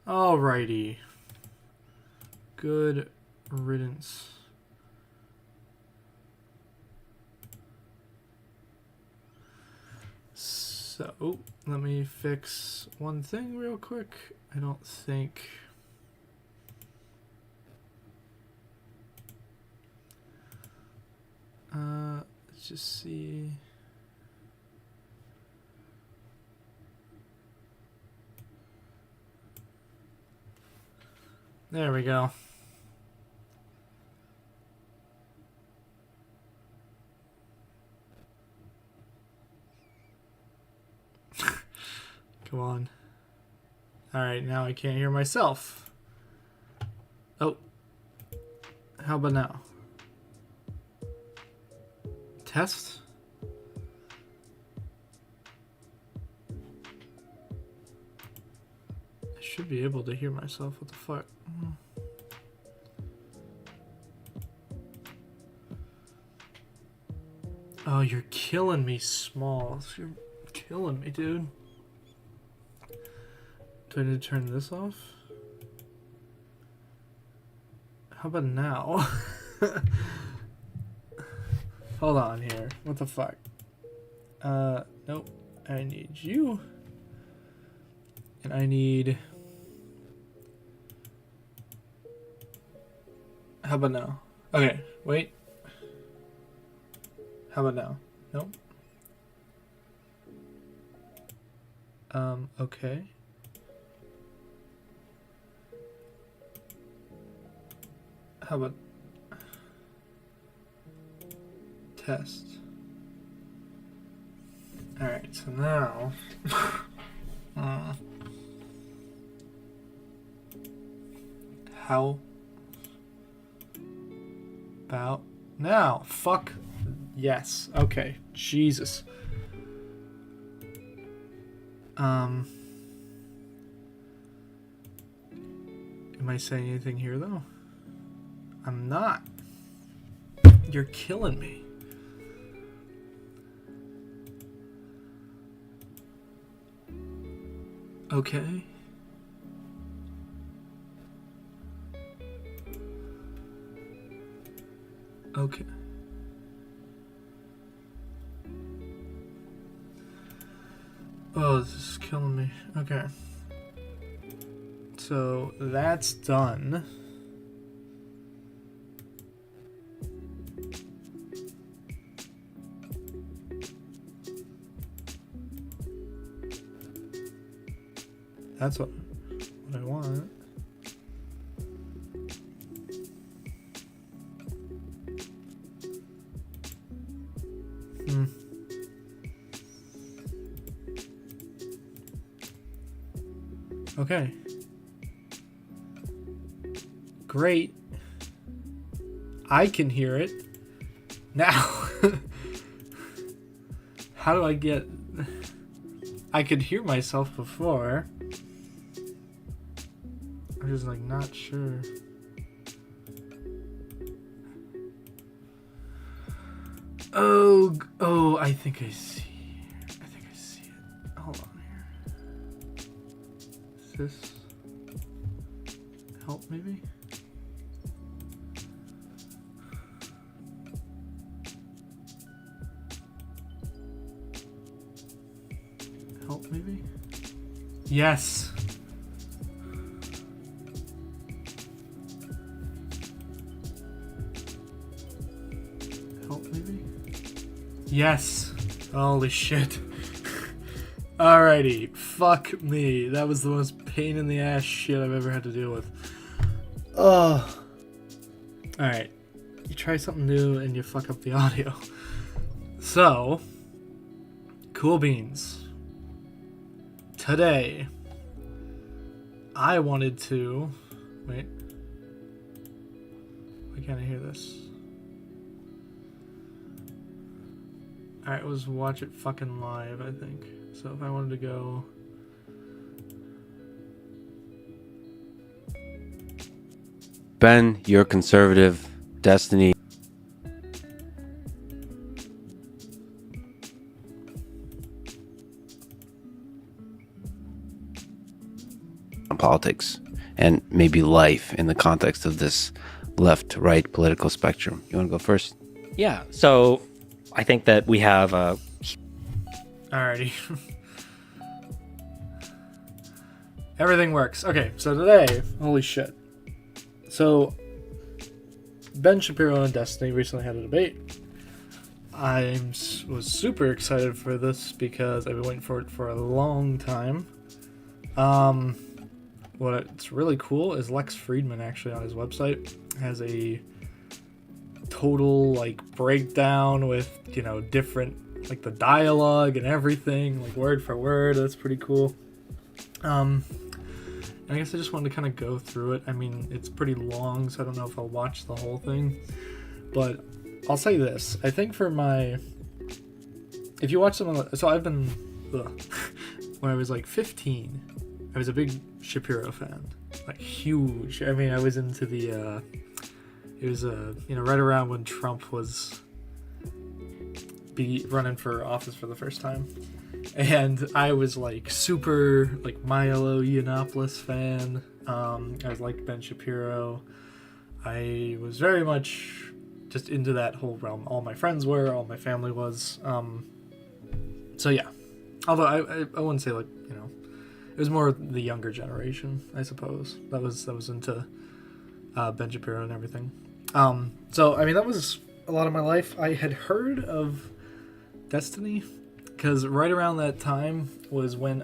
Alrighty. Good riddance. So, let me fix one thing real quick. I don't think... let's just see... There we go. Come on. Alright, now I can't hear myself. Oh. How about now? Test? I should be able to hear myself. What the fuck? Oh, you're killing me, Smalls. You're killing me, dude. Do I need to turn this off? How about now? Hold on here. What the fuck? Nope. I need you. And I need... How about now? Okay, wait. How about now? Nope. Okay. How about test? Alright, so now how about now? Fuck yes. Okay. Jesus. Am I saying anything here though? I'm not. You're killing me. Okay. Okay. Oh, this is killing me. Okay. So that's done. That's what I want. Okay. Great. I can hear it. Now. How do I get... I could hear myself before. I'm just like not sure. Oh, I think I see. I think I see it. Hold on here. Is this help maybe? Help maybe? Yes. Help maybe? Yes. Holy shit. Alrighty. Fuck me. That was the most pain in the ass shit I've ever had to deal with. Oh. Alright. You try something new and you fuck up the audio. So. Cool beans. Today. I wanted to... Wait. Why can't I hear this? Alright, it was watch it fucking live, I think. So if I wanted to go... Ben, your conservative destiny. on politics and maybe life in the context of this left-right political spectrum. You want to go first? Yeah. So I think that we have Alrighty. Everything works. Okay, so today, holy shit. So, Ben Shapiro and Destiny recently had a debate. I was super excited for this because I've been waiting for it for a long time. What's really cool is Lex Friedman actually on his website has a total like breakdown with, you know, different like the dialogue and everything, like word for word. That's pretty cool. I guess I just wanted to kind of go through it. I mean, it's pretty long, so I don't know if I'll watch the whole thing. But I'll say this. I think if you watch someone... So I've been... when I was like 15, I was a big Shapiro fan. Like, huge. I mean, I was into the... it was, right around when Trump was running for office for the first time. And I was like super like Milo Yiannopoulos fan. I was like Ben Shapiro. I was very much just into that whole realm. All my friends were, all my family was. So yeah. Although I wouldn't say like, you know, it was more the younger generation, I suppose. That was into Ben Shapiro and everything. So I mean that was a lot of my life. I had heard of Destiny. Because right around that time was when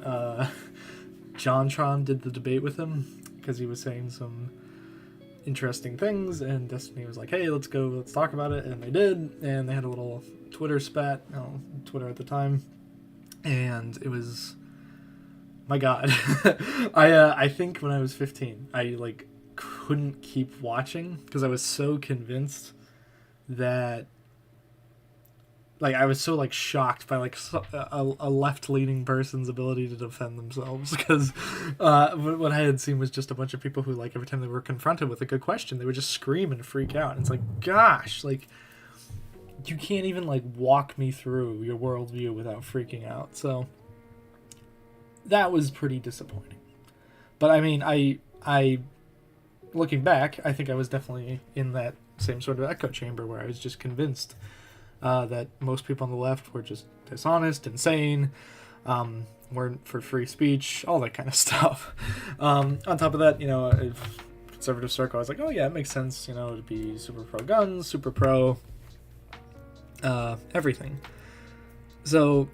JonTron did the debate with him, because he was saying some interesting things, and Destiny was like, hey, let's talk about it, and they did, and they had a little Twitter spat, Twitter at the time, and it was, my god, I think when I was 15, I, like, couldn't keep watching, because I was so convinced that like I was so like shocked by like a left-leaning person's ability to defend themselves because what I had seen was just a bunch of people who like every time they were confronted with a good question they would just scream and freak out. And it's like, gosh, like you can't even like walk me through your worldview without freaking out. So that was pretty disappointing. But I mean, I looking back, I think I was definitely in that same sort of echo chamber where I was just convinced that most people on the left were just dishonest, insane, weren't for free speech, all that kind of stuff. On top of that, you know, a conservative circle, I was like, oh yeah, it makes sense, you know, to be super pro guns, super pro everything. So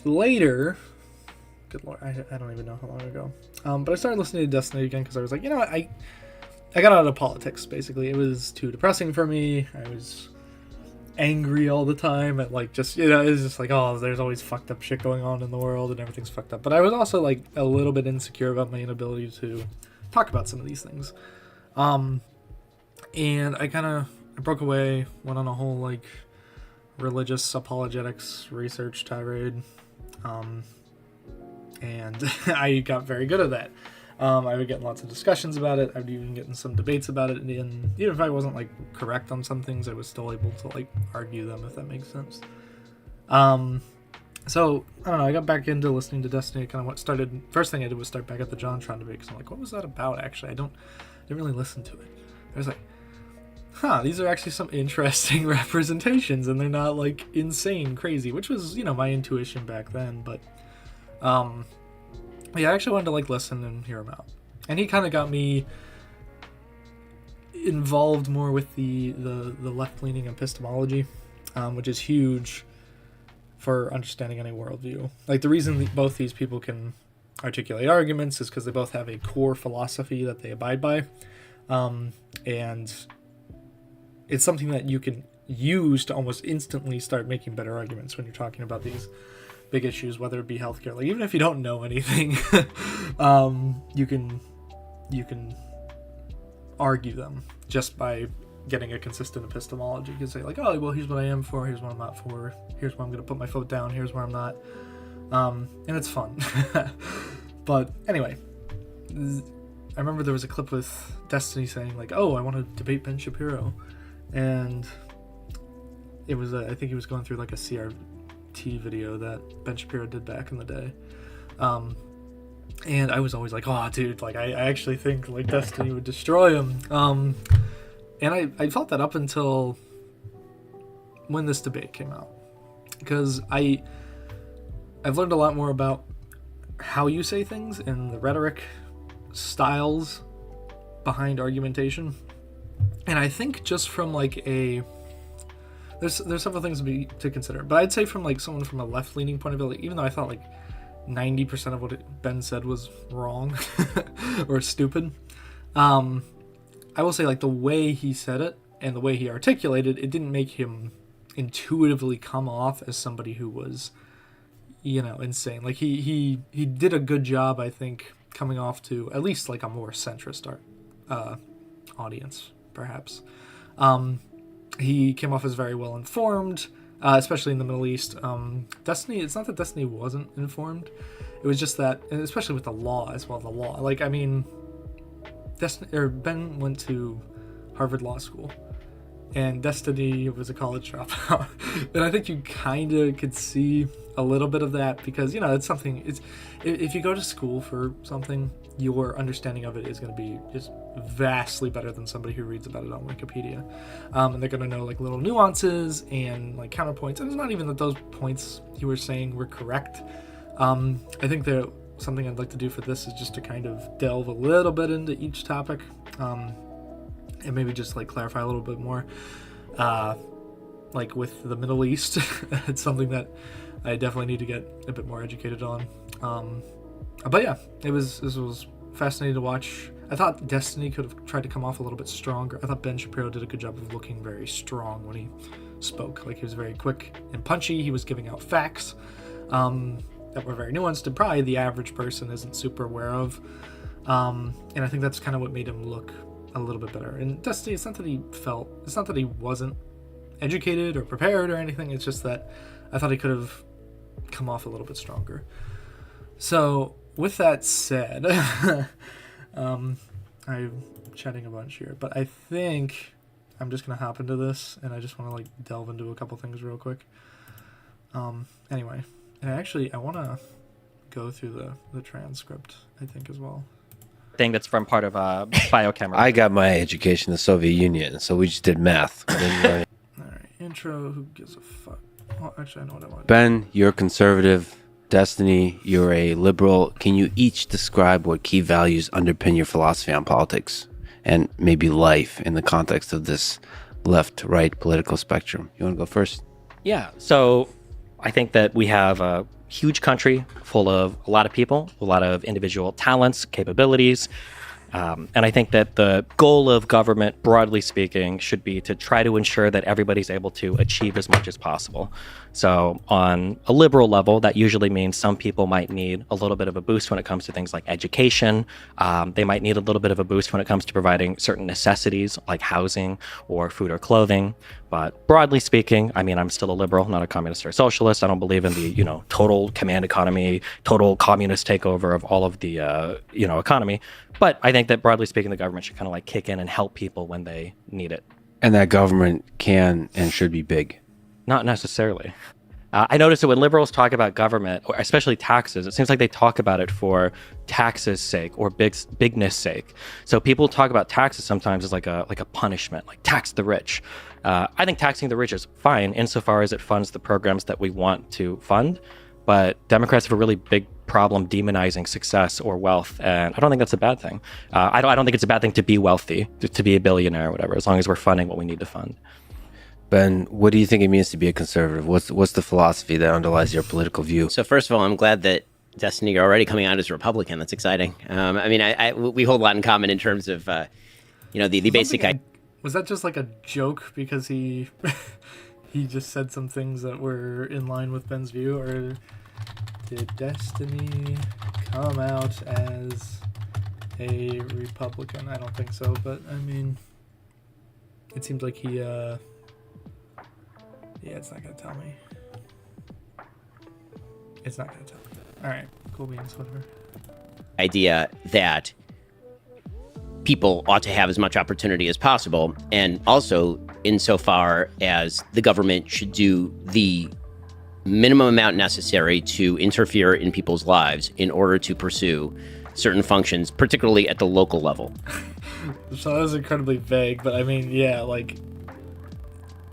later, good lord, I don't even know how long ago, but I started listening to Destiny again because I was like, you know what, I got out of politics, basically. It was too depressing for me. I was angry all the time at like just, you know, it's just like, oh, there's always fucked up shit going on in the world and everything's fucked up. But I was also like a little bit insecure about my inability to talk about some of these things. And I broke away, went on a whole like religious apologetics research tirade. And I got very good at that. I would get in lots of discussions about it. I would even get in some debates about it. And even if I wasn't like correct on some things, I was still able to like argue them, if that makes sense. So I don't know. I got back into listening to Destiny. First thing I did was start back at the JonTron debate because I'm like, what was that about? Actually, I didn't really listen to it. I was like, these are actually some interesting representations, and they're not like insane crazy, which was, you know, my intuition back then. But yeah, I actually wanted to like listen and hear him out, and he kind of got me involved more with the left-leaning epistemology, which is huge for understanding any worldview. Like the reason both these people can articulate arguments is because they both have a core philosophy that they abide by, and it's something that you can use to almost instantly start making better arguments when you're talking about these big issues, whether it be healthcare. Like even if you don't know anything, you can argue them just by getting a consistent epistemology. You can say like, oh well, here's what I am for, here's what I'm not for, here's where I'm gonna put my foot down, here's where I'm not, and it's fun. But anyway, I remember there was a clip with Destiny saying like, oh, I want to debate Ben Shapiro, and it was I think he was going through like a CRT video that Ben Shapiro did back in the day. And I was always like, oh, dude, like, I actually think, like, Destiny would destroy him. And I felt that up until when this debate came out. Because I've learned a lot more about how you say things and the rhetoric styles behind argumentation. And I think just from, like, there's several things to consider. But I'd say from, like, someone from a left-leaning point of view, like, even though I thought, like, 90% of what Ben said was wrong or stupid, I will say, like, the way he said it and the way he articulated it didn't make him intuitively come off as somebody who was, insane. Like, he did a good job, I think, coming off to at least, like, a more centrist audience, perhaps. He came off as very well informed, especially in the Middle East. Destiny, it's not that Destiny wasn't informed. It was just that, and especially with the law as well, Like, I mean, Ben went to Harvard Law School, and Destiny was a college dropout. And I think you kind of could see a little bit of that because, it's something, if you go to school for something, your understanding of it is going to be just vastly better than somebody who reads about it on Wikipedia. And they're going to know, like, little nuances and, like, counterpoints. And it's not even that those points you were saying were correct. I think that something I'd like to do for this is just to kind of delve a little bit into each topic, and maybe just, like, clarify a little bit more. Like with the Middle East, it's something that I definitely need to get a bit more educated on. But yeah, this was fascinating to watch. I thought Destiny could have tried to come off a little bit stronger. I thought Ben Shapiro did a good job of looking very strong when he spoke. Like, he was very quick and punchy. He was giving out facts that were very nuanced and probably the average person isn't super aware of. And I think that's kind of what made him look a little bit better. And Destiny, it's not that he wasn't educated or prepared or anything. It's just that I thought he could have come off a little bit stronger. So with that said, I'm chatting a bunch here, but I think I'm just gonna hop into this, and I just want to, like, delve into a couple things real quick. Anyway, and I want to go through the transcript, I think, as well. Thing that's from part of biochemistry. I got my education in the Soviet Union, so we just did math. We didn't learn. All right, intro. Who gives a fuck? Well, actually, I know what I want. Ben, you're conservative. Destiny, you're a liberal. Can you each describe what key values underpin your philosophy on politics and maybe life in the context of this left-right political spectrum? You want to go first? Yeah. So I think that we have a huge country full of a lot of people, a lot of individual talents, capabilities. And I think that the goal of government, broadly speaking, should be to try to ensure that everybody's able to achieve as much as possible. So on a liberal level, that usually means some people might need a little bit of a boost when it comes to things like education. They might need a little bit of a boost when it comes to providing certain necessities like housing or food or clothing. But broadly speaking, I mean, I'm still a liberal, not a communist or a socialist. I don't believe in the, total command economy, total communist takeover of all of the, economy. But I think that broadly speaking, the government should kind of like kick in and help people when they need it. And that government can and should be big. Not necessarily. I noticed that when liberals talk about government, or especially taxes, it seems like they talk about it for taxes' sake or bigness sake. So people talk about taxes sometimes as like a punishment, like tax the rich. I think taxing the rich is fine insofar as it funds the programs that we want to fund. But Democrats have a really big problem demonizing success or wealth, and I don't think that's a bad thing. I don't think it's a bad thing to be wealthy, to be a billionaire or whatever, as long as we're funding what we need to fund. Ben, what do you think it means to be a conservative? What's the philosophy that underlies your political view? So first of all, I'm glad that Destiny, you're already coming out as a Republican. That's exciting. We hold a lot in common in terms of, the basic. Was that just like a joke because he he just said some things that were in line with Ben's view, or did Destiny come out as a Republican? I don't think so, but I mean, it seems like he. Yeah, it's not gonna tell me. It's not gonna tell me. All right, cool beans, whatever. Idea that people ought to have as much opportunity as possible, and also insofar as the government should do the minimum amount necessary to interfere in people's lives in order to pursue certain functions, particularly at the local level. So that was incredibly vague, but I mean, yeah, like,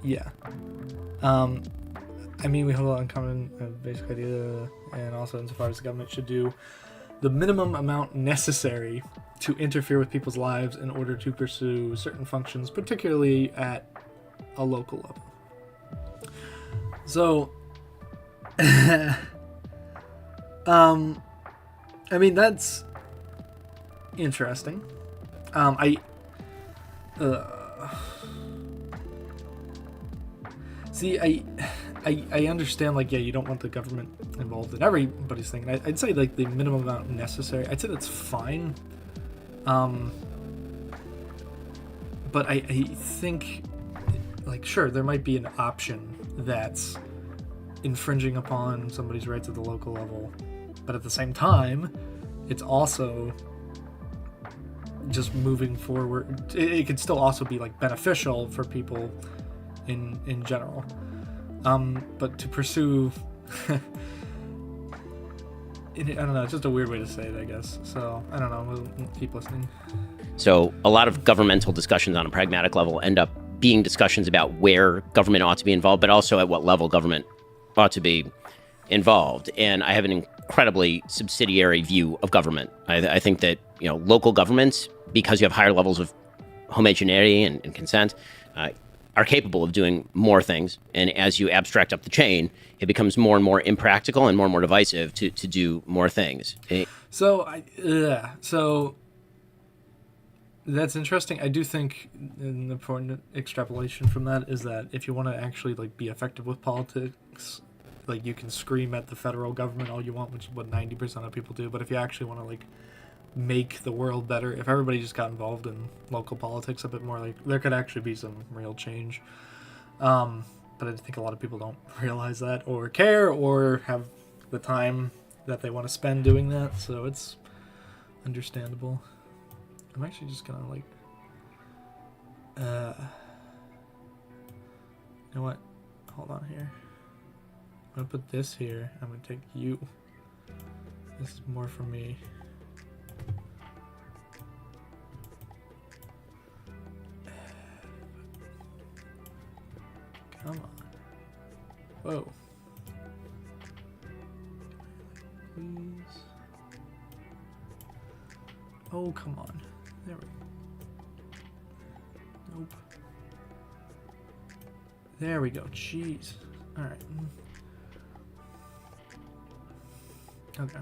yeah. I mean, we have a lot in common, basic idea, and also insofar as the government should do the minimum amount necessary to interfere with people's lives in order to pursue certain functions, particularly at a local level. So, I mean, that's interesting. I understand, like, yeah, you don't want the government involved in everybody's thing. I'd say, like, the minimum amount necessary, I'd say that's fine. But I think, like, sure, there might be an option that's infringing upon somebody's rights at the local level, but at the same time, it's also just moving forward. It could still also be, like, beneficial for people in general. But to pursue, I don't know, it's just a weird way to say it, I guess. So, I don't know, we'll keep listening. So a lot of governmental discussions on a pragmatic level end up being discussions about where government ought to be involved, but also at what level government ought to be involved. And I have an incredibly subsidiary view of government. I think that, local governments, because you have higher levels of homogeneity and consent, are capable of doing more things. And as you abstract up the chain, it becomes more and more impractical and more divisive to do more things. So that's interesting. I do think an important extrapolation from that is that if you want to actually, like, be effective with politics, like, you can scream at the federal government all you want, which is what 90% of people do. But if you actually want to, like, make the world better, if everybody just got involved in local politics a bit more, like, there could actually be some real change. But I think a lot of people don't realize that or care or have the time that they want to spend doing that, so it's understandable. I'm actually just gonna, like, you know what, hold on here, I'm gonna put this here, I'm gonna take you, this is more for me. Come on. Whoa. Please. Oh, come on. There we go. Nope. There we go. Jeez. Alright. Okay.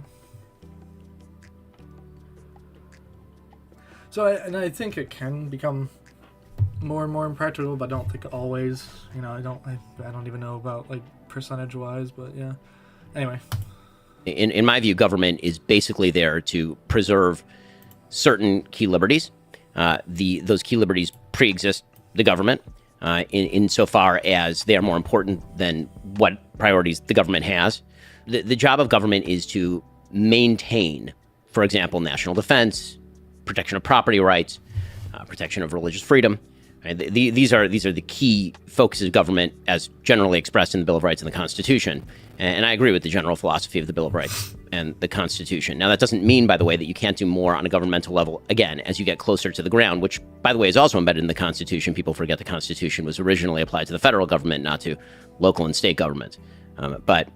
So, I think it can become more and more impractical, but I don't think always. I don't even know about, like, percentage-wise, but yeah. Anyway. In my view, government is basically there to preserve certain key liberties. Those key liberties pre-exist the government insofar as they are more important than what priorities the government has. The job of government is to maintain, for example, national defense, protection of property rights, protection of religious freedom. These are the key focuses of government as generally expressed in the Bill of Rights and the Constitution. And I agree with the general philosophy of the Bill of Rights and the Constitution. Now, that doesn't mean, by the way, that you can't do more on a governmental level, again, as you get closer to the ground, which, by the way, is also embedded in the Constitution. People forget the Constitution was originally applied to the federal government, not to local and state governments. But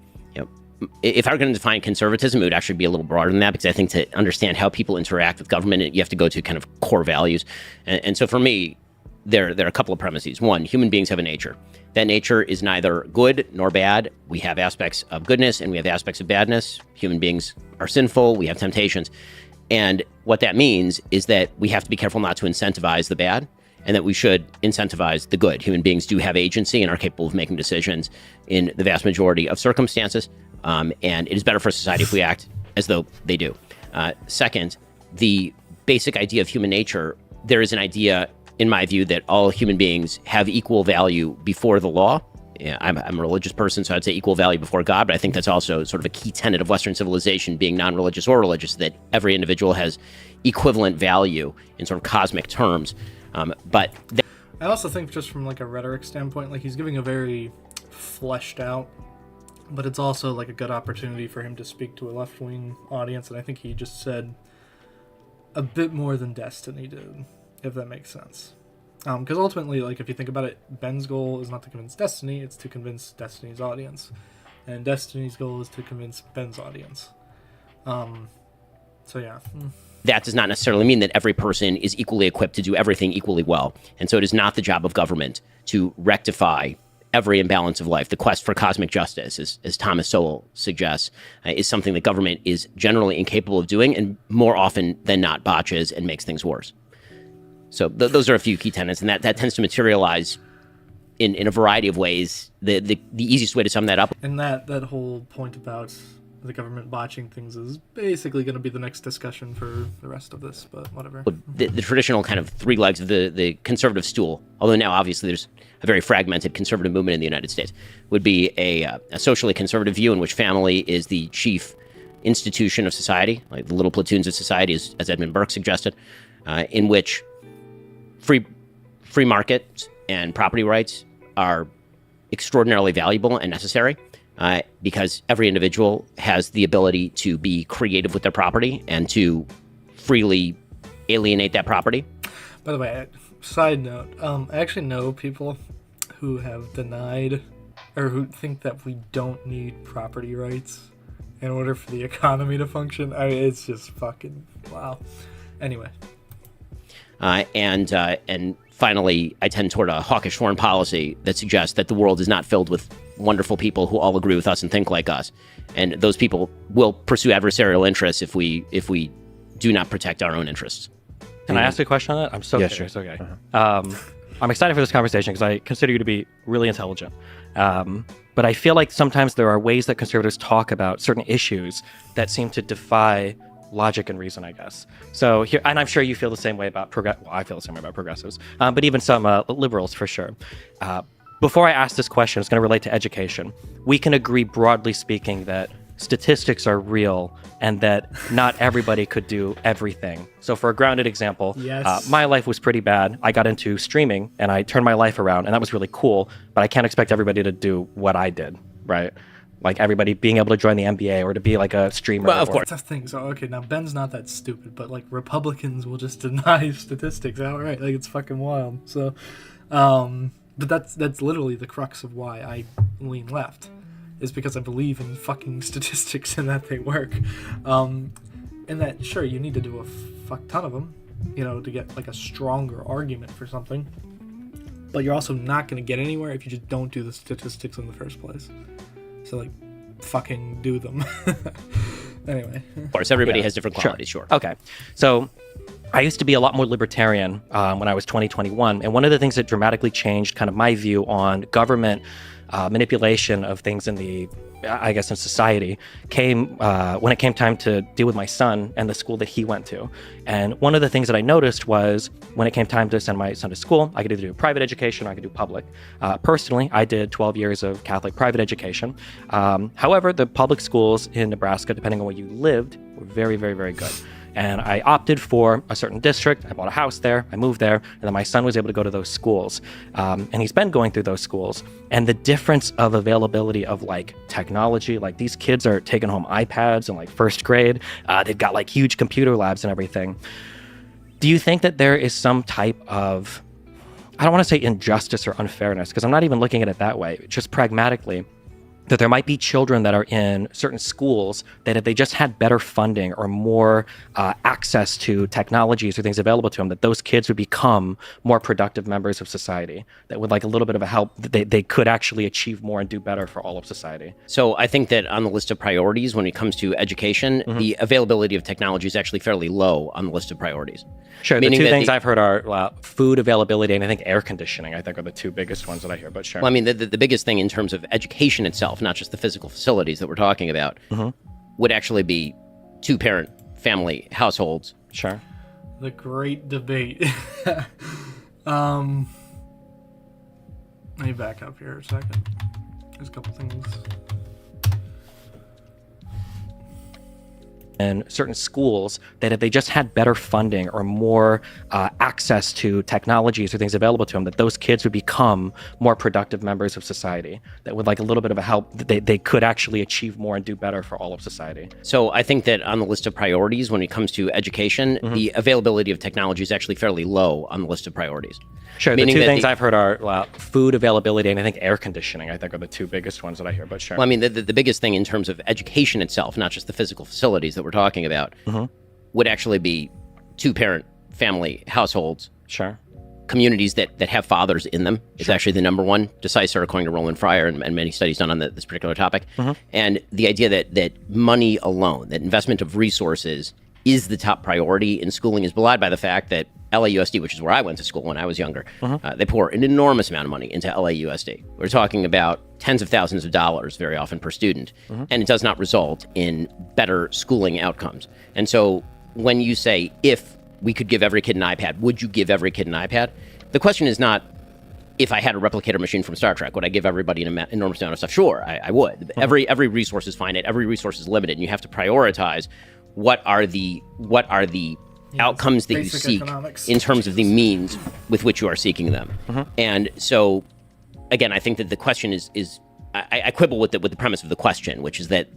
if I were going to define conservatism, it would actually be a little broader than that, because I think to understand how people interact with government, you have to go to kind of core values. And so for me, there are a couple of premises. One, human beings have a nature. That nature is neither good nor bad. We have aspects of goodness and we have aspects of badness. Human beings are sinful. We have temptations. And what that means is that we have to be careful not to incentivize the bad, and that we should incentivize the good. Human beings do have agency and are capable of making decisions in the vast majority of circumstances. And it is better for society if we act as though they do. Second, the basic idea of human nature, there is an idea, in my view, that all human beings have equal value before the law. Yeah, I'm a religious person, so I'd say equal value before God, but I think that's also sort of a key tenet of Western civilization, being non-religious or religious, that every individual has equivalent value in sort of cosmic terms. But I also think, just from, like, a rhetoric standpoint, like, he's giving a very fleshed out but it's also like a good opportunity for him to speak to a left-wing audience, and I think he just said a bit more than Destiny did, if that makes sense. Because ultimately, like, if you think about it, Ben's goal is not to convince Destiny, it's to convince Destiny's audience. And Destiny's goal is to convince Ben's audience. So yeah. That does not necessarily mean that every person is equally equipped to do everything equally well. And so it is not the job of government to rectify every imbalance of life. The quest for cosmic justice, as Thomas Sowell suggests, is something that government is generally incapable of doing, and more often than not botches and makes things worse. So those are a few key tenets, and that tends to materialize in a variety of ways. The easiest way to sum that up. And that whole point about the government botching things is basically going to be the next discussion for the rest of this, but whatever. The traditional kind of three legs of the conservative stool, although now obviously there's a very fragmented conservative movement in the United States, would be a socially conservative view in which family is the chief institution of society, like the little platoons of society, as Edmund Burke suggested, in which free market and property rights are extraordinarily valuable and necessary. Because every individual has the ability to be creative with their property and to freely alienate that property. By the way, side note, I actually know people who have denied or who think that we don't need property rights in order for the economy to function. I mean, it's just fucking wow. Anyway. And finally, I tend toward a hawkish foreign policy that suggests that the world is not filled with wonderful people who all agree with us and think like us, and those people will pursue adversarial interests if we do not protect our own interests. Can I ask a question on that? I'm so curious. Sure. Okay. I'm excited for this conversation because I consider you to be really intelligent. But I feel like sometimes there are ways that conservatives talk about certain issues that seem to defy logic and reason, I guess. So here, and I'm sure you feel the same way about I feel the same way about progressives, but even some liberals for sure. Before I ask this question, it's going to relate to education. We can agree, broadly speaking, that statistics are real and that not everybody could do everything. So for a grounded example, yes. My life was pretty bad. I got into streaming and I turned my life around, and that was really cool, but I can't expect everybody to do what I did, right? Like everybody being able to join the NBA or to be like a streamer. Well, of course. Tough thing. So, okay, now Ben's not that stupid, but like Republicans will just deny statistics outright. Like it's fucking wild. So, but that's literally the crux of why I lean left, is because I believe in fucking statistics and that they work. And that, sure, you need to do a fuck ton of them, to get like a stronger argument for something. But you're also not going to get anywhere if you just don't do the statistics in the first place. So, like, fucking do them. Anyway. Of course, everybody has different qualities, sure. Okay. So I used to be a lot more libertarian when I was 21. And one of the things that dramatically changed kind of my view on government manipulation of things in society came when it came time to deal with my son and the school that he went to. And one of the things that I noticed was when it came time to send my son to school, I could either do private education or I could do public. Personally, I did 12 years of Catholic private education. However, the public schools in Nebraska, depending on where you lived, were very, very, very good. And I opted for a certain district. I bought a house there. I moved there. And then my son was able to go to those schools. And he's been going through those schools. And the difference of availability of like technology, like these kids are taking home iPads in like first grade. They've got like huge computer labs and everything. Do you think that there is some type of, I don't want to say injustice or unfairness, because I'm not even looking at it that way, just pragmatically, that there might be children that are in certain schools that if they just had better funding or more access to technologies or things available to them, that those kids would become more productive members of society, that with like a little bit of a help, they could actually achieve more and do better for all of society. So I think that on the list of priorities, when it comes to education, the availability of technology is actually fairly low on the list of priorities. Sure, the two things I've heard are food availability and I think air conditioning, I think are the two biggest ones that I hear, but sure. Well, I mean, the biggest thing in terms of education itself, not just the physical facilities that we're talking about, would actually be two-parent family households. Sure. The great debate. Let me back up here a second. There's a couple things. in certain schools that if they just had better funding or more access to technologies or things available to them, that those kids would become more productive members of society. That with like a little bit of a help, they could actually achieve more and do better for all of society. So I think that on the list of priorities, when it comes to education, the availability of technology is actually fairly low on the list of priorities. Sure, the Meaning two that things I've heard are food availability and I think air conditioning, I think are the two biggest ones that I hear, but sure. Well, I mean, the biggest thing in terms of education itself, not just the physical facilities that we're talking about, would actually be two-parent family households. Sure. Communities that have fathers in them is actually the number one decisive, according to Roland Fryer and many studies done on this particular topic. And the idea that money alone, that investment of resources is the top priority in schooling is belied by the fact that LAUSD, which is where I went to school when I was younger, they pour an enormous amount of money into LAUSD. We're talking about tens of thousands of dollars very often per student, and it does not result in better schooling outcomes. And so when you say, if we could give every kid an iPad, would you give every kid an iPad? The question is not, if I had a replicator machine from Star Trek, would I give everybody an enormous amount of stuff? Sure, I would. Every resource is finite, every resource is limited, and you have to prioritize what are the outcomes that you seek economics. in terms of the means with which you are seeking them. And so, again, I think that the question is I quibble with the premise of the question, which is that,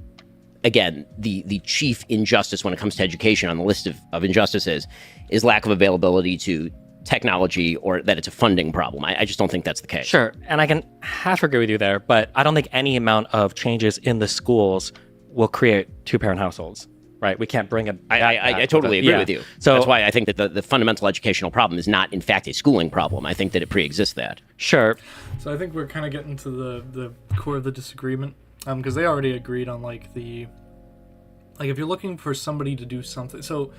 again, the chief injustice when it comes to education on the list of injustices is lack of availability to technology or that it's a funding problem. I just don't think that's the case. Sure, and I can half agree with you there, but I don't think any amount of changes in the schools will create two-parent households. Right, we can't bring it. I totally agree with you. So that's why I think that the fundamental educational problem is not, in fact, a schooling problem. I think that it pre-exists that. Sure. So I think we're kind of getting to the core of the disagreement, because they already agreed on like if you're looking for somebody to do something. So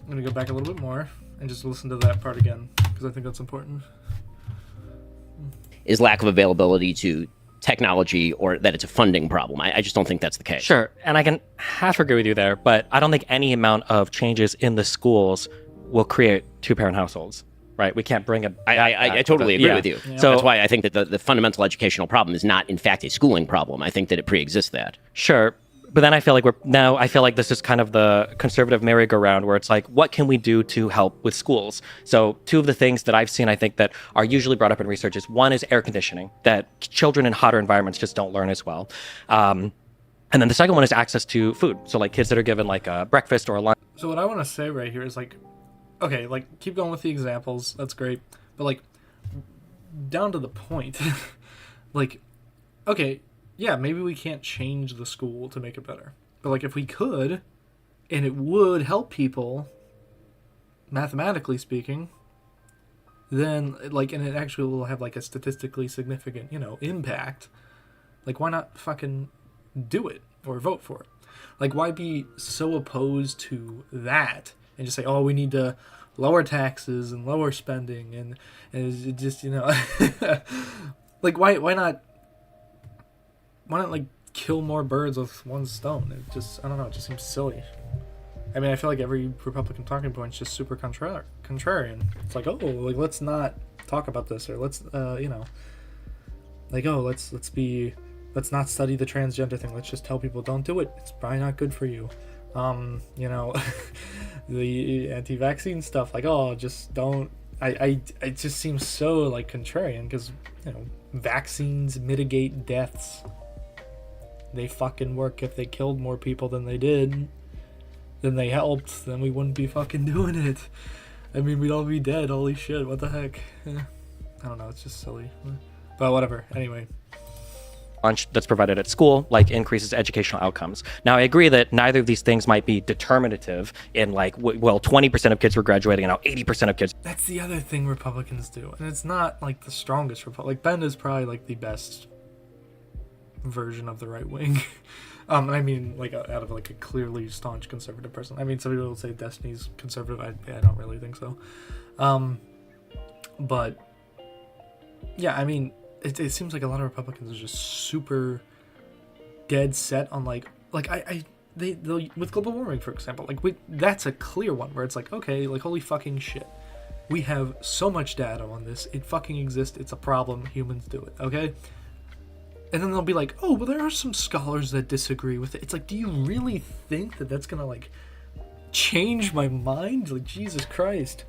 I'm gonna go back a little bit more and just listen to that part again because I think that's important. Is lack of availability to technology or that it's a funding problem. I just don't think that's the case. Sure, and I can half agree with you there, but I don't think any amount of changes in the schools will create two-parent households. Right, we can't bring it. I totally agree with you. Yeah. So that's why I think that the fundamental educational problem is not, in fact, a schooling problem. I think that it pre-exists that. Sure. But then I feel like this is kind of the conservative merry-go-round where it's like, what can we do to help with schools? So two of the things that I've seen, I think, that are usually brought up in research is one is air conditioning, that children in hotter environments just don't learn as well. And then the second one is access to food. So like kids that are given like a breakfast or a lunch. So what I want to say right here is like, okay, like keep going with the examples. That's great. But like down to the point, like, okay, yeah, maybe we can't change the school to make it better. But like if we could, and it would help people, mathematically speaking, then like, and it actually will have like a statistically significant, impact, like why not fucking do it or vote for it? Like why be so opposed to that and just say, oh, we need to lower taxes and lower spending and it just, like why not like kill more birds with one stone? It just, I don't know, it just seems silly. I mean, I feel like every Republican talking point is just super contrarian. It's like, oh, like let's not talk about this, or let's, like, oh, let's not study the transgender thing. Let's just tell people don't do it. It's probably not good for you. The anti-vaccine stuff, like, oh, just don't. It just seems so like contrarian because vaccines mitigate deaths. They fucking work. If they killed more people than they did, then they helped, then we wouldn't be fucking doing it. I mean, we'd all be dead. Holy shit, what the heck? I don't know, it's just silly. But whatever, anyway. Lunch that's provided at school, like, increases educational outcomes. Now, I agree that neither of these things might be determinative in, like, 20% of kids were graduating and now 80% of kids. That's the other thing Republicans do. And it's not, like, the strongest Like, Ben is probably, like, the best version of the right wing. I mean, like, out of, like, a clearly staunch conservative person. I mean, some people will say Destiny's conservative. I don't really think so. But, yeah, I mean, it seems like a lot of Republicans are just super dead set on, they'll with global warming, for example, that's a clear one where it's like, okay, like, holy fucking shit. We have so much data on this. It fucking exists. It's a problem. Humans do it, okay? And then they'll be like, oh, well, there are some scholars that disagree with it. It's like, do you really think that that's gonna like change my mind? Like, Jesus Christ.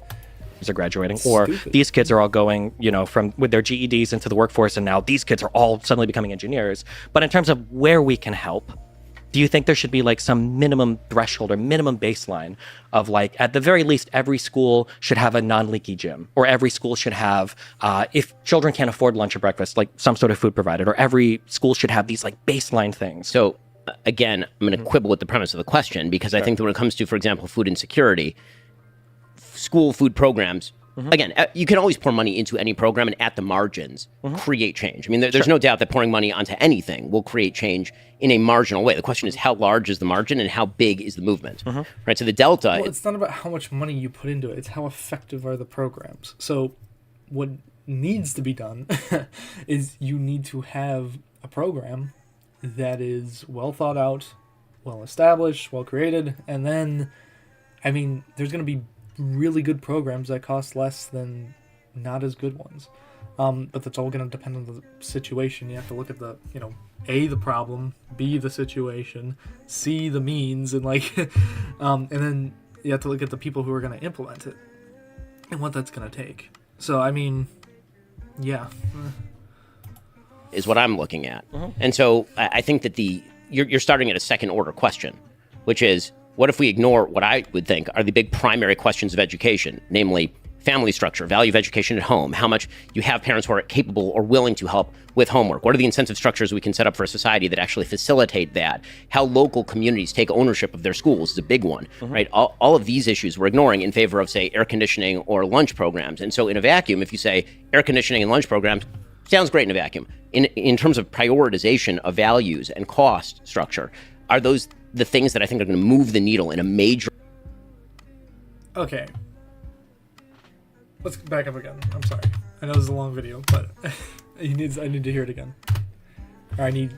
Are graduating, or these kids are all going, from with their GEDs into the workforce, and now these kids are all suddenly becoming engineers. But in terms of where we can help, do you think there should be like some minimum threshold or minimum baseline of like, at the very least, every school should have a non-leaky gym, or every school should have, if children can't afford lunch or breakfast, like some sort of food provided, or every school should have these like baseline things? So again, I'm going to quibble with the premise of the question, because I think that when it comes to, for example, food insecurity, school food programs, again, you can always pour money into any program and at the margins create change. I mean, there's no doubt that pouring money onto anything will create change in a marginal way. The question is, how large is the margin and how big is the movement? Right? So the delta... Well, it's not about how much money you put into it. It's how effective are the programs. So what needs to be done is you need to have a program that is well thought out, well established, well created, and then, I mean, there's going to be really good programs that cost less than not as good ones. But that's all going to depend on the situation. You have to look at the, A, the problem, B, the situation, C, the means, and like, and then you have to look at the people who are going to implement it and what that's going to take. So, I mean, yeah. Is what I'm looking at. And so I think that you're starting at a second order question, which is, what if we ignore what I would think are the big primary questions of education, namely family structure, value of education at home, how much you have parents who are capable or willing to help with homework, what are the incentive structures we can set up for a society that actually facilitate that, how local communities take ownership of their schools is a big one, right? All of these issues we're ignoring in favor of, say, air conditioning or lunch programs. And so in a vacuum, if you say air conditioning and lunch programs, sounds great in a vacuum. In terms of prioritization of values and cost structure, are those the things that I think are going to move the needle in a major... Okay. Let's back up again. I'm sorry. I know this is a long video, but I need to hear it again. Or I need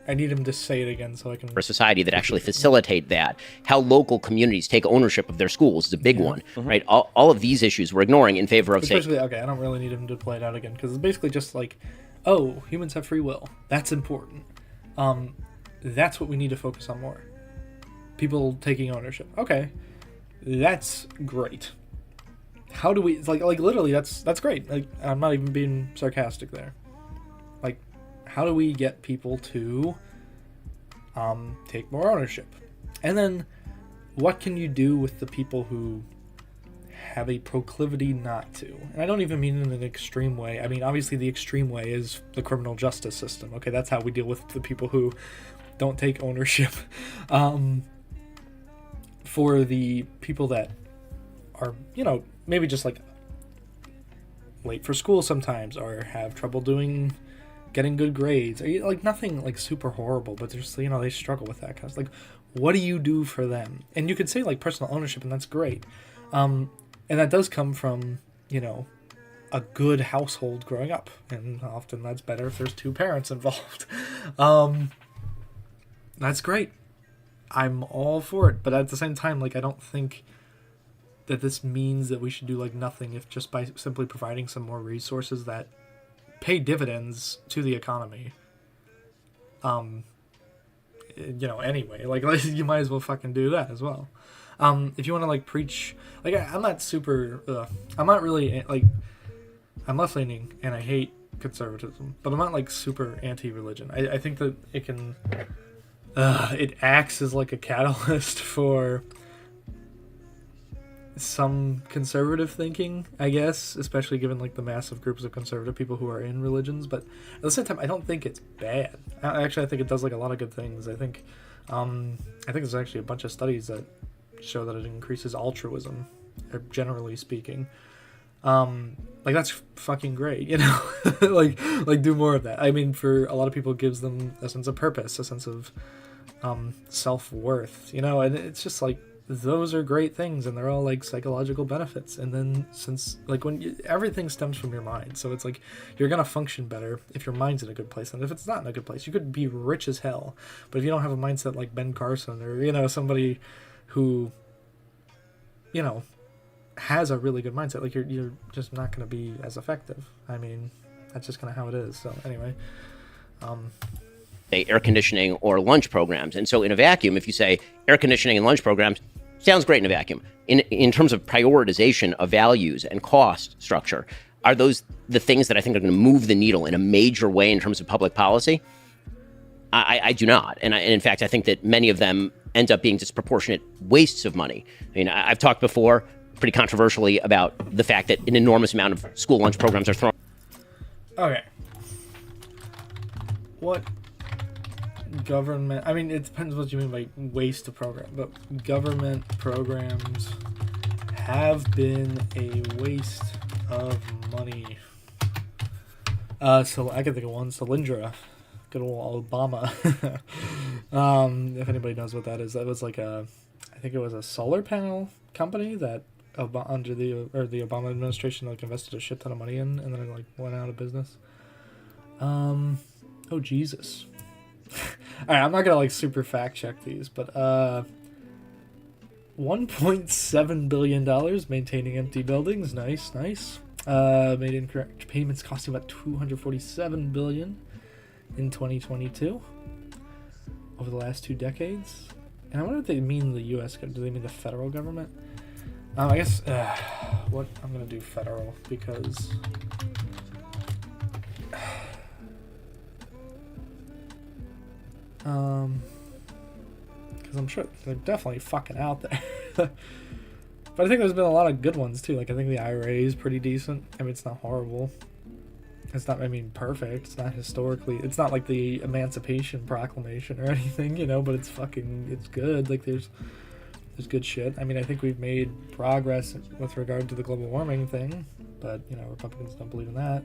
him to say it again so I can... For a society that actually facilitate that, how local communities take ownership of their schools is a big one, right? All of these issues we're ignoring in favor of, especially, okay, I don't really need him to play it out again, because it's basically just like, oh, humans have free will. That's important. That's what we need to focus on more. People taking ownership. Okay, that's great. How do we like literally? That's great. Like, I'm not even being sarcastic there. Like, how do we get people to take more ownership? And then, what can you do with the people who have a proclivity not to? And I don't even mean in an extreme way. I mean, obviously, the extreme way is the criminal justice system. Okay, that's how we deal with the people who don't take ownership. For the people that are, maybe just like late for school sometimes, or have trouble getting good grades, or like nothing like super horrible, but just, they struggle with that kind of stuff. Like, what do you do for them? And you could say like personal ownership, and that's great. And that does come from, a good household growing up. And often that's better if there's two parents involved. That's great. I'm all for it, but at the same time, like, I don't think that this means that we should do like nothing if just by simply providing some more resources that pay dividends to the economy. Anyway, like you might as well fucking do that as well. If you want to like preach, like I'm not super, I'm not really like, I'm left leaning and I hate conservatism, but I'm not like super anti-religion. I think that it can. It acts as like a catalyst for some conservative thinking, I guess, especially given like the massive groups of conservative people who are in religions. But at the same time, I don't think it's bad. Actually, I think it does like a lot of good things. I think there's actually a bunch of studies that show that it increases altruism, generally speaking. Like, that's fucking great, like do more of that. I mean, for a lot of people, it gives them a sense of purpose, a sense of self-worth, and it's just like, those are great things, and they're all like psychological benefits. And then, since like everything stems from your mind, so it's like you're gonna function better if your mind's in a good place. And if it's not in a good place, you could be rich as hell, but if you don't have a mindset like Ben Carson, or somebody who has a really good mindset, like you're just not going to be as effective. I mean, that's just kind of how it is. So anyway, say air conditioning or lunch programs. And so in a vacuum, if you say air conditioning and lunch programs, sounds great in a vacuum. In terms of prioritization of values and cost structure, are those the things that I think are going to move the needle in a major way in terms of public policy? I do not. And in fact, I think that many of them end up being disproportionate wastes of money. I mean, I've talked before pretty controversially about the fact that an enormous amount of school lunch programs are thrown. Okay. What government, I mean, it depends what you mean by waste of program, but government programs have been a waste of money. So I can think of one, Solyndra. Good old Obama. If anybody knows what that is, that was like I think it was a solar panel company that under the Obama administration like invested a shit ton of money in, and then it like went out of business. Oh Jesus. All right, I'm not gonna like super fact check these, but $1.7 billion maintaining empty buildings. Nice. Made incorrect payments costing about $247 billion in 2022 over the last 2 decades. And I wonder if they mean the U.S. Do they mean the federal government? I guess what I'm gonna do federal because I'm sure they're definitely fucking out there. But I think there's been a lot of good ones too. Like I think the IRA is pretty decent. I mean, it's not horrible. It's not, I mean, perfect. It's not historically, it's not like the Emancipation Proclamation or anything, you know, but it's good. Like there's good shit. I mean, I think we've made progress with regard to the global warming thing, but, you know, Republicans don't believe in that.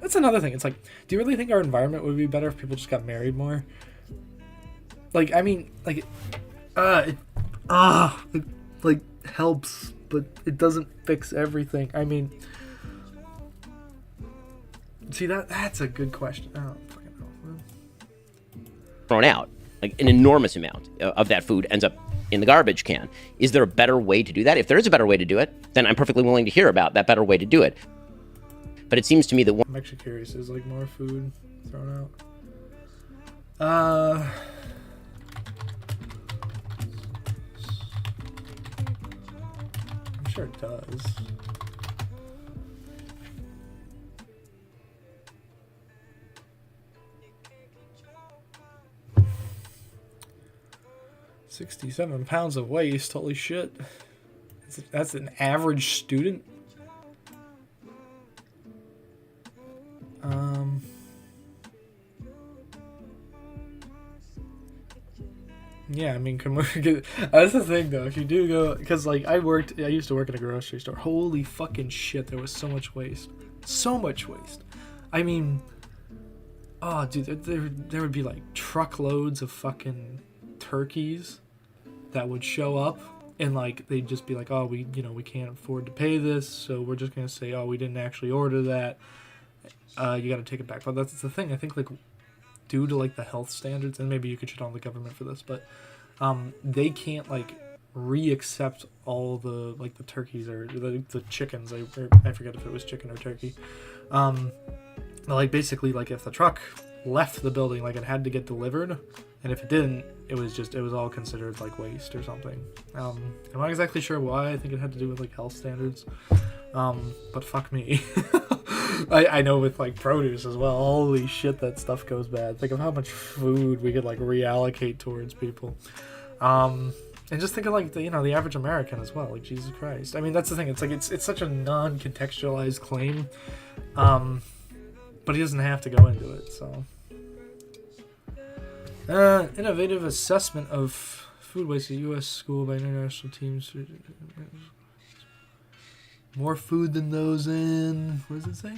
That's another thing. It's like, do you really think our environment would be better if people just got married more? Like, I mean, like, it like helps, but it doesn't fix everything. I mean, see, that's a good question. I don't fucking know. Thrown out. Like an enormous amount of that food ends up in the garbage can. Is there a better way to do that? If there is a better way to do it, then I'm perfectly willing to hear about that better way to do it. But it seems to me that I'm actually curious. Is like more food thrown out? I'm sure it does. £67 of waste. Holy shit. That's an average student. Yeah, I mean, that's the thing though. If you do go, because like I used to work in a grocery store. Holy fucking shit, there was so much waste. I mean, oh dude, there would be like truckloads of fucking turkeys that would show up, and like they'd just be like, oh, we can't afford to pay this, so we're just gonna say, oh, we didn't actually order that. You got to take it back. But that's the thing. I think like due to like the health standards, and maybe you could shit on the government for this, but they can't like re-accept all the like the turkeys or the chickens. I forget if it was chicken or turkey. Like basically like if the truck left the building, like it had to get delivered, and if it didn't, it was all considered like waste or something. I'm not exactly sure why. I think it had to do with like health standards. But fuck me. I know with like produce as well. Holy shit, that stuff goes bad. Think of how much food we could like reallocate towards people. And just think of like the average American as well. Like Jesus Christ. I mean, that's the thing. It's like it's such a non-contextualized claim. But he doesn't have to go into it. So, innovative assessment of food waste at U.S. school by international teams. More food than those in, what does it say?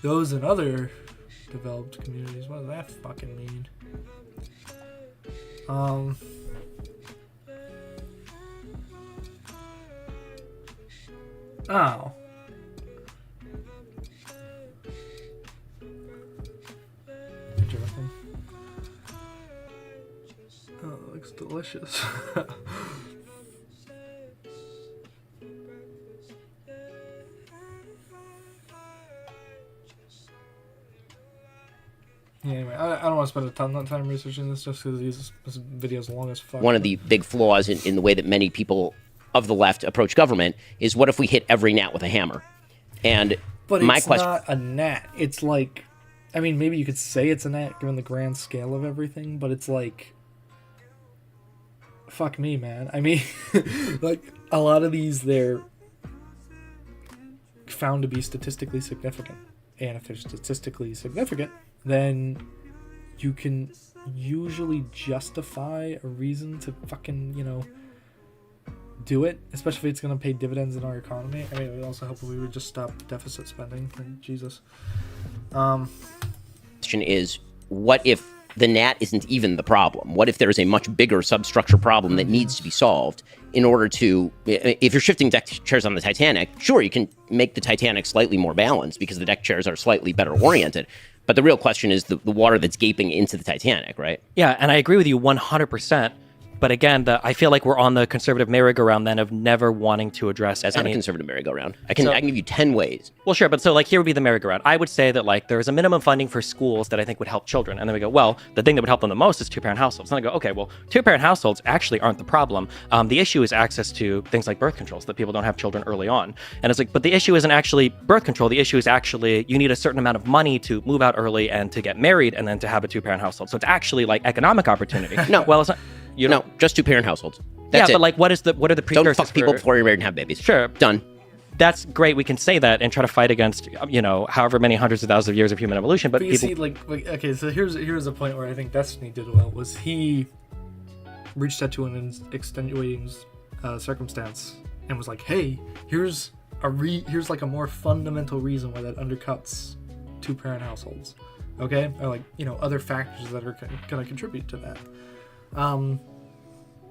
Those in other developed communities. What does that fucking mean? Oh. Interesting. Oh, it looks delicious. anyway, I don't want to spend a ton of time researching this just because this video is long as fuck. One of the big flaws in the way that many people of the left approach government is, what if we hit every gnat with a hammer? And But my it's question, not a gnat. It's like, I mean, maybe you could say it's a gnat given the grand scale of everything, but it's like, fuck me, man. I mean, like, a lot of these, they're found to be statistically significant. And if they're statistically significant, then you can usually justify a reason to fucking, do it, especially if it's going to pay dividends in our economy. I mean, it would also help if we would just stop deficit spending. Like, Jesus. question is, what if the gnat isn't even the problem? What if there is a much bigger substructure problem that needs to be solved in order to, if you're shifting deck chairs on the Titanic, sure, you can make the Titanic slightly more balanced because the deck chairs are slightly better oriented. But the real question is the water that's gaping into the Titanic, right? Yeah, and I agree with you 100%. But again, I feel like we're on the conservative merry-go-round then of never wanting to address That's not a conservative merry-go-round. I can give you 10 ways. Well, sure, but so like here would be the merry-go-round. I would say that like there's a minimum funding for schools that I think would help children. And then we go, well, the thing that would help them the most is two-parent households. And I go, okay, well, two-parent households actually aren't the problem. The issue is access to things like birth controls, that people don't have children early on. And it's like, but the issue isn't actually birth control. The issue is actually you need a certain amount of money to move out early and to get married and then to have a two-parent household. So it's actually like economic opportunity. No. Well, it's not. No, just two-parent households. That's yeah, it. but like, what are the precursors? Don't fuck people before you're married and have babies. Sure. Done. That's great. We can say that and try to fight against, however many hundreds of thousands of years of human evolution. But you people, see, like, okay, so here's a point where I think Destiny did well. Was he reached out to an extenuating circumstance and was like, hey, here's like a more fundamental reason why that undercuts two-parent households. Okay, or like other factors that are going to contribute to that.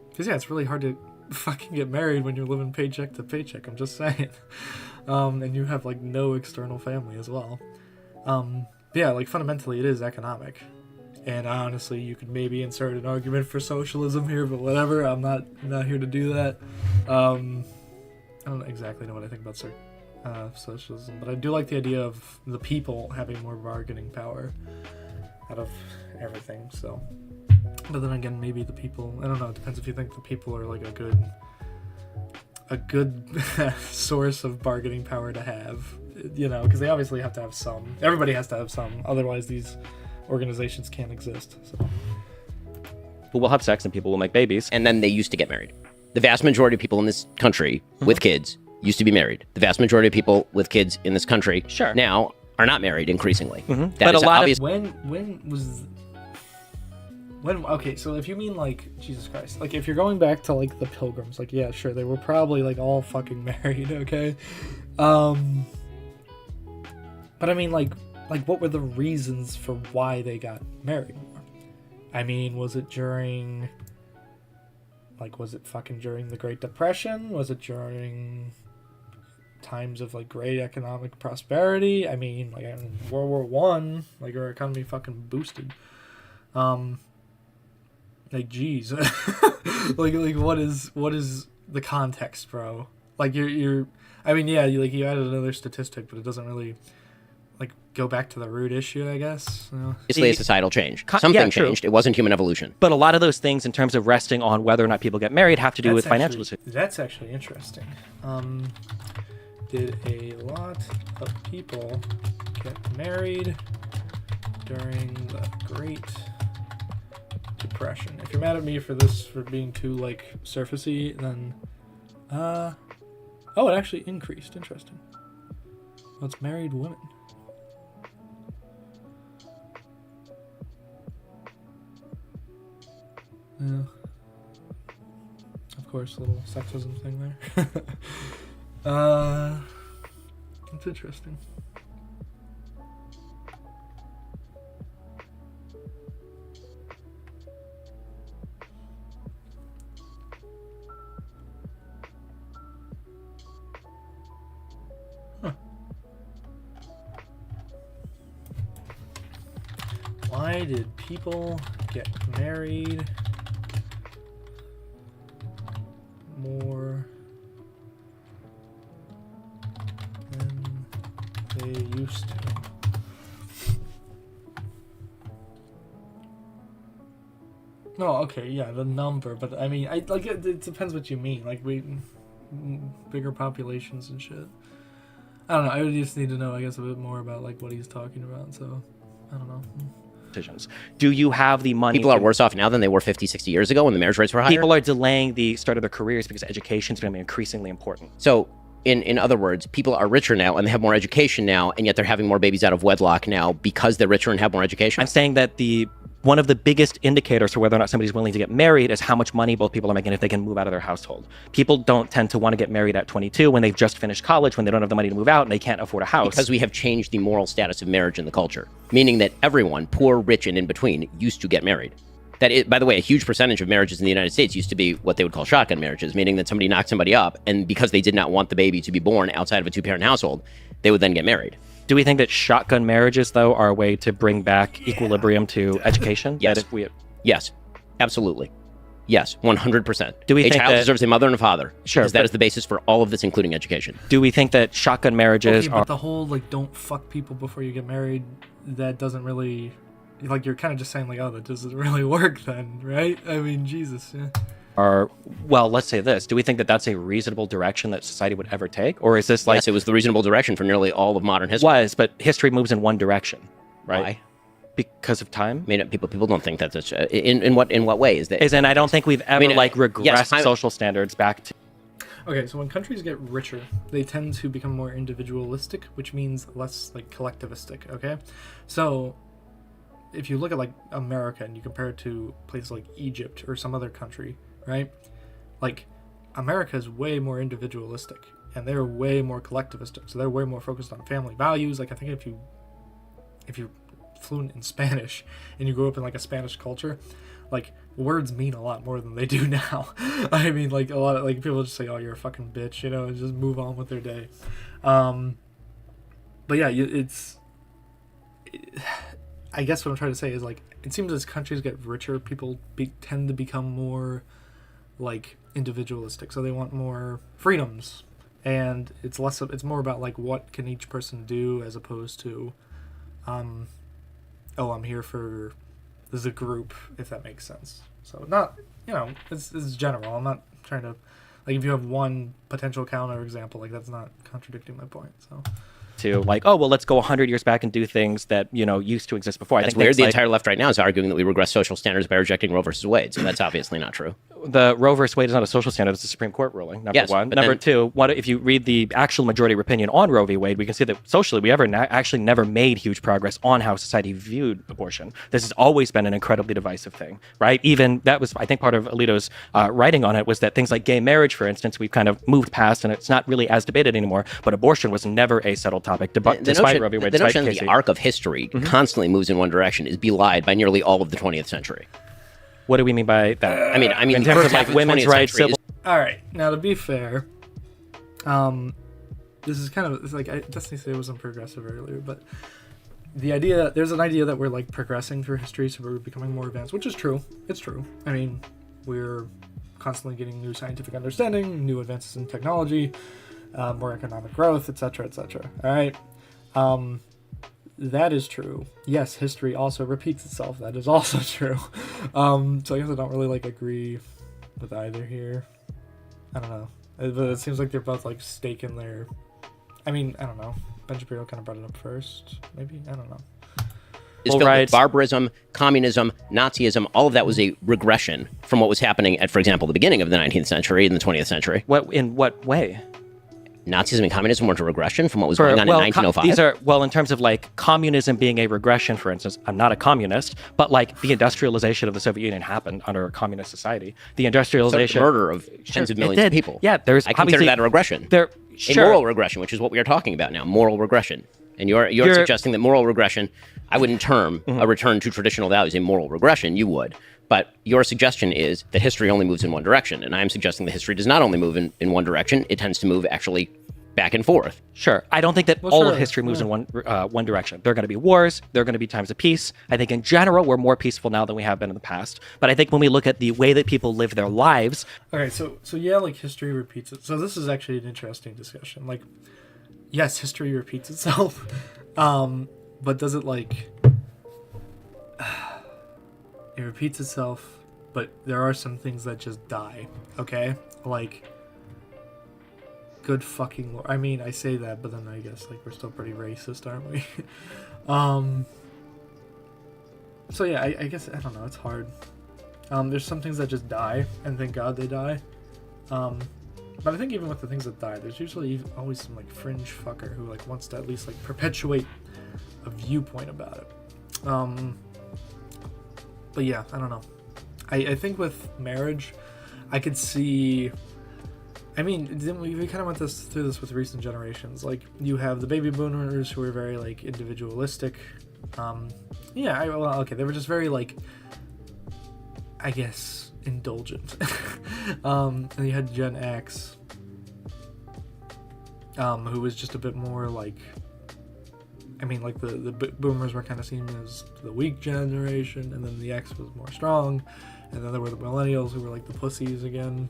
Because it's really hard to fucking get married when you're living paycheck to paycheck. I'm just saying. And you have like no external family as well. Yeah, like fundamentally it is economic. And honestly, you could maybe insert an argument for socialism here, but whatever. I'm not here to do that. I don't exactly know what I think about socialism, but I do like the idea of the people having more bargaining power out of everything. So. But then again, maybe the people, I don't know, it depends if you think the people are like a good source of bargaining power to have, because they obviously have to have some. Everybody has to have some, otherwise these organizations can't exist. So. people will have sex and people will make babies. And then they used to get married. The vast majority of people in this country with kids used to be married. The vast majority of people with kids in this country now are not married increasingly. But That is a lot obvious. Okay, so if you mean like Jesus Christ, like if you're going back to like the Pilgrims, like yeah, sure, they were probably like all fucking married, okay? But I mean like what were the reasons for why they got married? I mean, was it during during the Great Depression? Was it during times of like great economic prosperity? I mean, like in World War One, like our economy fucking boosted. Like, geez, like what is the context, bro? Like you're, I mean, yeah, you added another statistic, but it doesn't really like go back to the root issue, I guess. Basically, a societal change. Something changed. It wasn't human evolution. But a lot of those things, in terms of resting on whether or not people get married, have to do with financial decisions. That's actually interesting. Did a lot of people get married during the Great Depression? If you're mad at me for being too like surfacey, then it actually increased. Interesting. Well, it's married women. Yeah. Of course, a little sexism thing there. It's interesting. Why did people get married more than they used to? No, okay, yeah, the number, but I mean, I like it depends what you mean. Like bigger populations and shit. I don't know. I would just need to know, I guess, a bit more about like what he's talking about. So, I don't know. Decisions. Do you have the money? People are worse off now than they were 50, 60 years ago when the marriage rates were higher. People are delaying the start of their careers because education's going to be increasingly important. So, in other words, people are richer now and they have more education now, and yet they're having more babies out of wedlock now because they're richer and have more education. I'm saying that one of the biggest indicators for whether or not somebody's willing to get married is how much money both people are making if they can move out of their household. People don't tend to want to get married at 22 when they've just finished college, when they don't have the money to move out and they can't afford a house. Because we have changed the moral status of marriage in the culture, meaning that everyone, poor, rich, and in between, used to get married. That is, by the way, a huge percentage of marriages in the United States used to be what they would call shotgun marriages, meaning that somebody knocked somebody up, and because they did not want the baby to be born outside of a two-parent household, they would then get married. Do we think that shotgun marriages, though, are a way to bring back equilibrium to education? Yes. That if Yes, absolutely. Yes, 100%. Do we a think child that- deserves a mother and a father? Sure, because that but- is the basis for all of this, including education. Do we think that shotgun marriages Okay, but are... the whole like don't fuck people before you get married, that doesn't really, like, you're kind of just saying like, oh, that doesn't really work then, right? I mean, Jesus. Yeah. Well, let's say this. Do we think that that's a reasonable direction that society would ever take? Or is this like... Yes, it was the reasonable direction for nearly all of modern history. But history moves in one direction, right? Why? Because of time? I mean, people don't think that's in what way is that? And I don't think we've ever regressed yes, social standards back to... Okay, so when countries get richer, they tend to become more individualistic, which means less like collectivistic. Okay, so if you look at like America and you compare it to places like Egypt or some other country, right? Like America is way more individualistic and they're way more collectivistic. So they're way more focused on family values. Like I think if you're fluent in Spanish and you grew up in like a Spanish culture, like words mean a lot more than they do now. I mean, like a lot of like people just say, "Oh, you're a fucking bitch," you know, and just move on with their day. But yeah, I guess what I'm trying to say is like it seems as countries get richer, people tend to become more like individualistic, so they want more freedoms, and it's more about like what can each person do as opposed to, oh, I'm here for as a group, if that makes sense. So not, you know, it's general. I'm not trying to, like, if you have one potential counter example, like that's not contradicting my point. So to like, oh, well, let's go 100 years back and do things that, you know, used to exist before. That's weird. The entire left right now is arguing that we regress social standards by rejecting Roe versus Wade. So that's obviously not true. The Roe versus Wade is not a social standard. It's a Supreme Court ruling, number one. Number two, if you read the actual majority opinion on Roe v. Wade, we can see that socially we actually never made huge progress on how society viewed abortion. This has always been an incredibly divisive thing, right? Even that was, I think, part of Alito's writing on it was that things like gay marriage, for instance, we've kind of moved past and it's not really as debated anymore, but abortion was never a settled topic despite Roe v. Wade. The notion that the arc of history constantly moves in one direction is belied by nearly all of the 20th century. What do we mean by that? I mean, in terms of like women's rights, civil. All right, now to be fair, this is kind of it's like I definitely say it wasn't progressive earlier, but there's an idea that we're like progressing through history, so we're becoming more advanced, which is true. It's true. I mean, we're constantly getting new scientific understanding, new advances in technology, more economic growth, etc., etc. All right. That is true. Yes, history also repeats itself. That is also true. So I guess I don't really like agree with either here. I don't know. But it seems like they're both like staking their... I mean, I don't know. Ben Shapiro kind of brought it up first. Maybe? I don't know. Barbarism, communism, Nazism, all of that was a regression from what was happening at, for example, the beginning of the 19th century and the 20th century. In what way? Nazism and communism weren't a regression from what was going on in 1905? These are, in terms of like communism being a regression, for instance, I'm not a communist, but like the industrialization of the Soviet Union happened under a communist society. The industrialization... murder of tens of millions of people. Yeah, I consider that a regression. A moral regression, which is what we are talking about now, moral regression. And you're suggesting that moral regression, I wouldn't term a return to traditional values a moral regression, you would. But your suggestion is that history only moves in one direction. And I'm suggesting that history does not only move in one direction, it tends to move actually back and forth. Sure. I don't think that all of history moves in one direction. There are going to be wars. There are going to be times of peace. I think in general, we're more peaceful now than we have been in the past. But I think when we look at the way that people live their lives... Okay, so yeah, like history repeats it. So this is actually an interesting discussion. Like, yes, history repeats itself. But does it like... It repeats itself, but there are some things that just die, okay? Like, good fucking lord. I mean, I say that, but then I guess, like, we're still pretty racist, aren't we? So yeah, I guess, I don't know, it's hard. There's some things that just die, and thank God they die. But I think even with the things that die, there's usually always some, like, fringe fucker who, like, wants to at least, like, perpetuate a viewpoint about it. But yeah, I don't know. I think with marriage, I could see... I mean, we kind of went through this with recent generations. Like, you have the baby boomers who are very, like, individualistic. Okay, they were just very, like, I guess, indulgent. And you had Gen X, who was just a bit more, like, I mean, like, the boomers were kind of seen as the weak generation, and then the X was more strong, and then there were the millennials who were, like, the pussies again.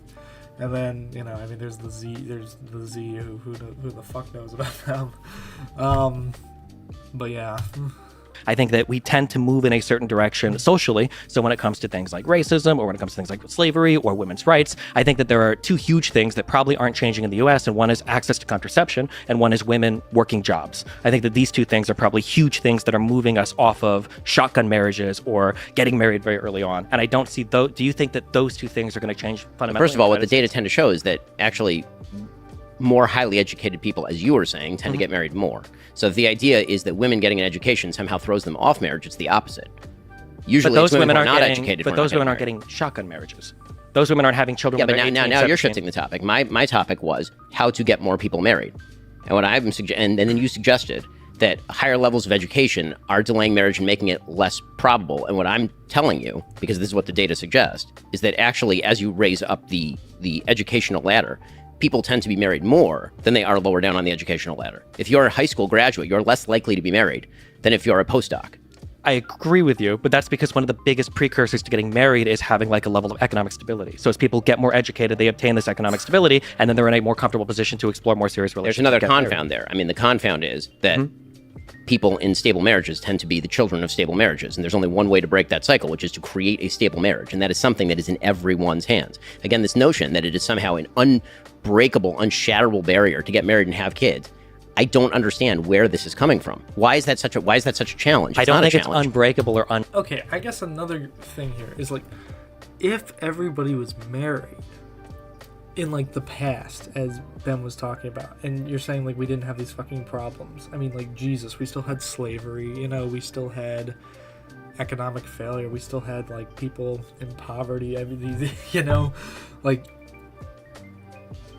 And then, you know, I mean, there's the Z who the fuck knows about them. But yeah. I think that we tend to move in a certain direction socially. So when it comes to things like racism, or when it comes to things like slavery or women's rights, I think that there are two huge things that probably aren't changing in the US, and one is access to contraception, and one is women working jobs. I think that these two things are probably huge things that are moving us off of shotgun marriages or getting married very early on. And I don't see do you think that those two things are going to change fundamentally? First of all, what the data tend to show is that actually more highly educated people, as you were saying, tend to get married more. So if the idea is that women getting an education somehow throws them off marriage, it's the opposite. Usually, but those women aren't not getting, educated. But those women aren't getting shotgun marriages. Those women aren't having children. Yeah, when but they're now 18, you're 17. shifting the topic. My topic was how to get more people married, and what I'm and then you suggested that higher levels of education are delaying marriage and making it less probable. And what I'm telling you, because this is what the data suggests, is that actually, as you raise up the educational ladder, people tend to be married more than they are lower down on the educational ladder. If you're a high school graduate, you're less likely to be married than if you're a postdoc. I agree with you, but that's because one of the biggest precursors to getting married is having like a level of economic stability. So as people get more educated, they obtain this economic stability, and then they're in a more comfortable position to explore more serious relationships. There's another confound there. I mean, the confound is that people in stable marriages tend to be the children of stable marriages, and there's only one way to break that cycle, which is to create a stable marriage, and that is something that is in everyone's hands. Again, this notion that it is somehow an unbreakable, unshatterable barrier to get married and have kids, I don't understand where this is coming from. Why is that such a challenge? I don't think it's unbreakable or Okay, I guess another thing here is, like, if everybody was married in, like, the past, as Ben was talking about, and you're saying, like, we didn't have these fucking problems. I mean, like, Jesus, we still had slavery, you know, we still had economic failure, we still had, like, people in poverty, I mean, you know, like,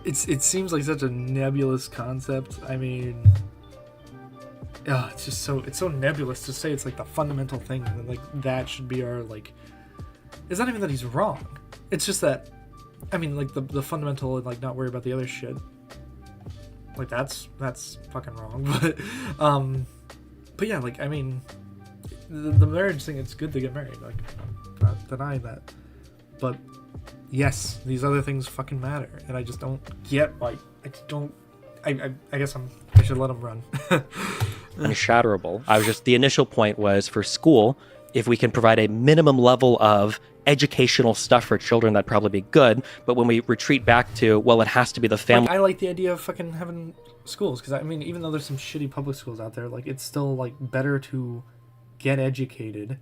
it seems like such a nebulous concept. I mean, it's so nebulous to say it's, like, the fundamental thing, and, like, that should be our, like, it's not even that he's wrong, it's just that, I mean, like, the fundamental, and, like, not worry about the other shit, like, that's fucking wrong. But yeah, like, I mean, the marriage thing, it's good to get married, like, I'm not denying that, but yes, these other things fucking matter, and I just don't get, like, I guess I should let them run. unshatterable. The initial point was for school, if we can provide a minimum level of educational stuff for children, that'd probably be good. But when we retreat back to, well, it has to be the family. Like, I like the idea of fucking having schools, because I mean, even though there's some shitty public schools out there, like, it's still, like, better to get educated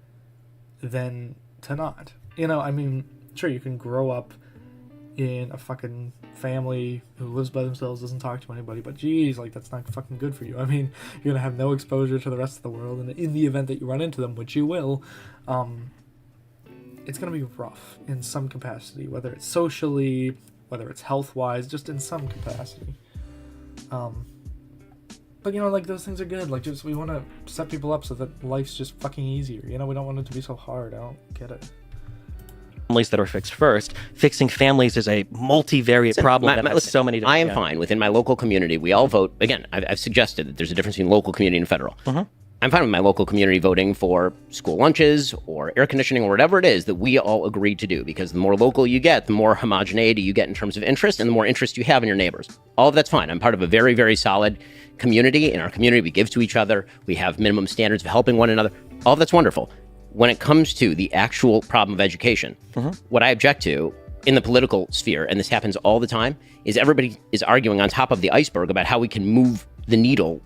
than to not. You know, I mean, sure, you can grow up in a fucking family who lives by themselves, doesn't talk to anybody, but geez, like, that's not fucking good for you. I mean, you're gonna have no exposure to the rest of the world, and in the event that you run into them, which you will, it's gonna be rough in some capacity, whether it's socially, whether it's health-wise, just in some capacity. But, you know, like, those things are good. Like, just, we want to set people up so that life's just fucking easier. You know, we don't want it to be so hard. I don't get it. Families that are fixed first. Fixing families is a multivariate problem that has so many different... I am fine. Within my local community, we all vote. Again, I've suggested that there's a difference between local community and federal. I'm fine with my local community voting for school lunches or air conditioning or whatever it is that we all agreed to do, because the more local you get, the more homogeneity you get in terms of interest, and the more interest you have in your neighbors. All of that's fine. I'm part of a very, very solid community. In our community, we give to each other. We have minimum standards of helping one another. All of that's wonderful. when it comes to the actual problem of education, what I object to in the political sphere, and this happens all the time, is everybody is arguing on top of the iceberg about how we can move the needle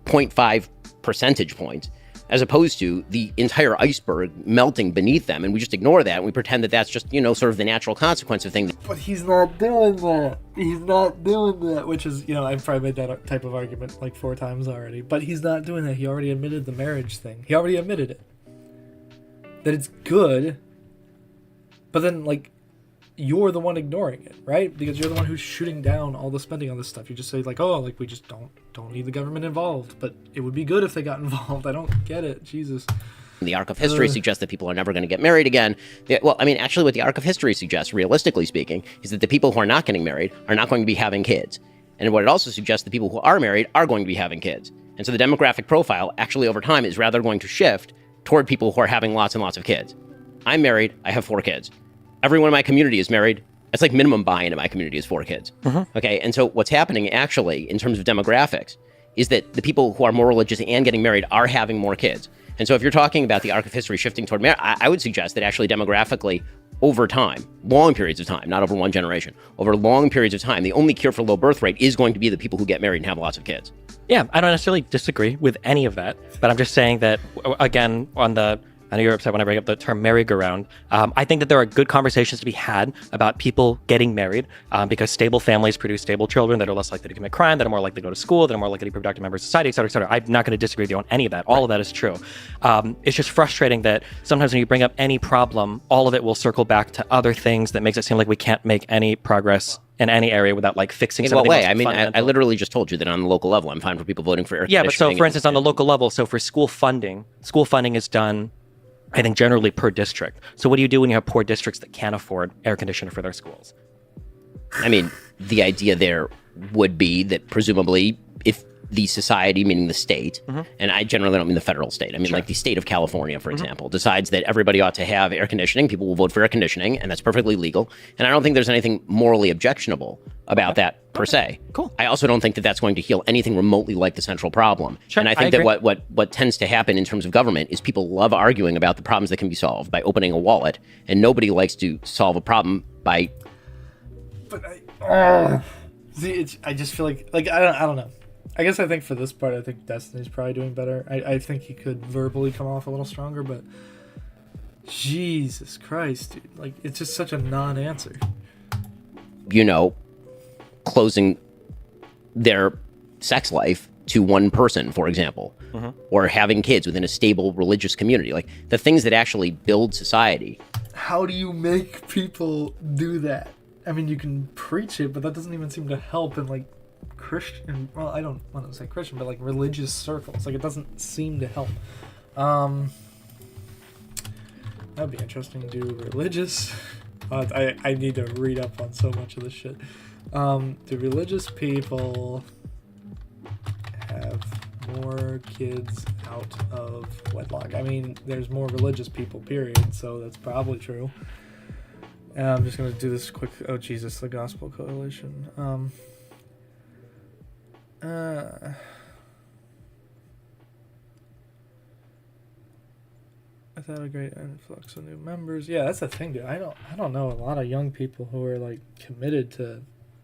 0.5 percentage points, as opposed to the entire iceberg melting beneath them. And we just ignore that and we pretend that that's just, sort of the natural consequence of things. But he's not doing that. He's not doing that, which is, I've probably made that type of argument like 4 times already. But he's not doing that. He already admitted the marriage thing. He already admitted it. That it's good. But then, you're the one ignoring it, right? Because you're the one who's shooting down all the spending on this stuff. You just say we just don't need the government involved, but it would be good if they got involved. I don't get it. Jesus. The arc of history suggests that people are never going to get married again. Actually, what the arc of history suggests, realistically speaking, is that the people who are not getting married are not going to be having kids. And what it also suggests, the people who are married are going to be having kids. And so the demographic profile, actually, over time, is rather going to shift toward people who are having lots and lots of kids. I'm married. I have 4 kids. Everyone in my community is married. It's like minimum buy-in in my community is 4 kids. Okay, and so what's happening actually in terms of demographics is that the people who are more religious and getting married are having more kids. And so if you're talking about the arc of history shifting toward marriage, I would suggest that actually demographically over time, long periods of time, not over one generation, over long periods of time, the only cure for low birth rate is going to be the people who get married and have lots of kids. Yeah, I don't necessarily disagree with any of that, but I'm just saying that, again, I know you're upset when I bring up the term merry-go-round. I think that there are good conversations to be had about people getting married because stable families produce stable children that are less likely to commit crime, that are more likely to go to school, that are more likely to be productive members of society, et cetera, et cetera. I'm not going to disagree with you on any of that. All of that is true. It's just frustrating that sometimes when you bring up any problem, all of it will circle back to other things that makes it seem like we can't make any progress in any area without fixing something. In what way? I literally just told you that on the local level, I'm fine for people voting for air conditioning. Yeah, but so for instance, on the local level, so for school funding is done, I think, generally per district. So what do you do when you have poor districts that can't afford air conditioner for their schools? The idea there would be that presumably if the society, meaning the state, and I generally don't mean the federal state, like the state of California, for example, decides that everybody ought to have air conditioning, people will vote for air conditioning, and that's perfectly legal. And I don't think there's anything morally objectionable about that per se. Cool. I also don't think that that's going to heal anything remotely like the central problem. Sure, and I think that what tends to happen in terms of government is people love arguing about the problems that can be solved by opening a wallet, and nobody likes to solve a problem by... But I just feel like I don't know. I guess I think for this part, I think Destiny's probably doing better. I think he could verbally come off a little stronger, but Jesus Christ, dude. It's just such a non-answer. Closing their sex life to one person, for example, or having kids within a stable religious community. The things that actually build society. How do you make people do that? You can preach it, but that doesn't even seem to help in Christian, well, I don't want to say Christian, but religious circles. It doesn't seem to help. That'd be interesting to do religious. I need to read up on so much of this shit. Do religious people have more kids out of wedlock? There's more religious people, period, so that's probably true. And I'm just going to do this quick. Oh, Jesus, the Gospel Coalition. Without a great influx of new members. Yeah, that's the thing, dude. I don't know a lot of young people who are committed to...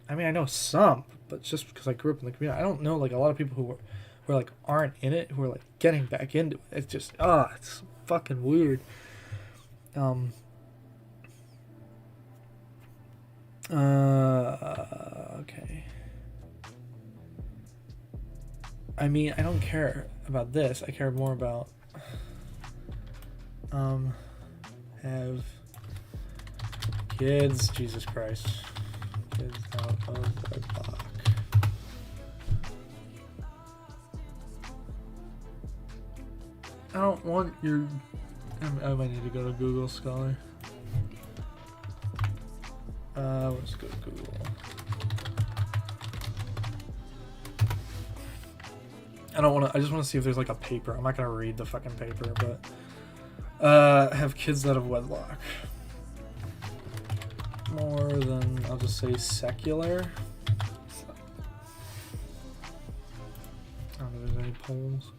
I know some, but just because I grew up in the community, I don't know a lot of people who are aren't in it, who are getting back into it. It's just it's fucking weird. Okay. I don't care about this. I care more about have kids. Jesus Christ. Kids out of wedlock. I don't want your... I might need to go to Google Scholar. Let's go to Google. I just want to see if there's a paper. I'm not going to read the fucking paper, but have kids out of wedlock. More than, I'll just say secular. I don't know if there's any polls.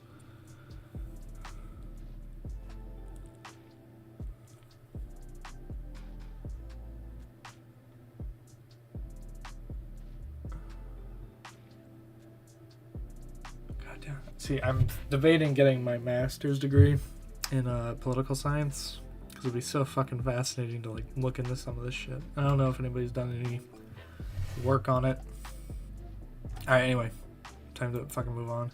See, I'm debating getting my master's degree in political science because it'd be so fucking fascinating to like look into some of this shit. I don't know if anybody's done any work on it. All right, anyway, time to fucking move on.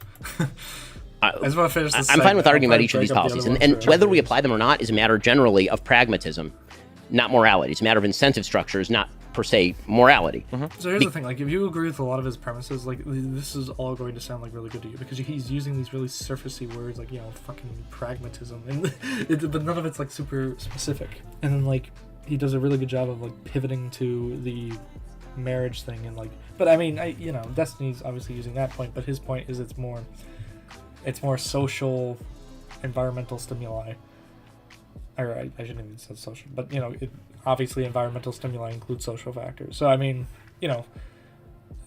I just want to finish this. I'm fine with segment. arguing I'll about each of these break up the policies, other and ones for whether we others. apply them or not is a matter generally of pragmatism, not morality. It's a matter of incentive structures, not per se morality. So here's the thing, like if you agree with a lot of his premises, like this is all going to sound like really good to you because he's using these really surfacey words like, you know, fucking pragmatism, and but none of it's like super specific. And then like he does a really good job of like pivoting to the marriage thing and like, but I mean, you know, Destiny's obviously using that point, but his point is it's more social, environmental stimuli. Or I shouldn't even say social, but you know, obviously environmental stimuli include social factors. So I mean, you know,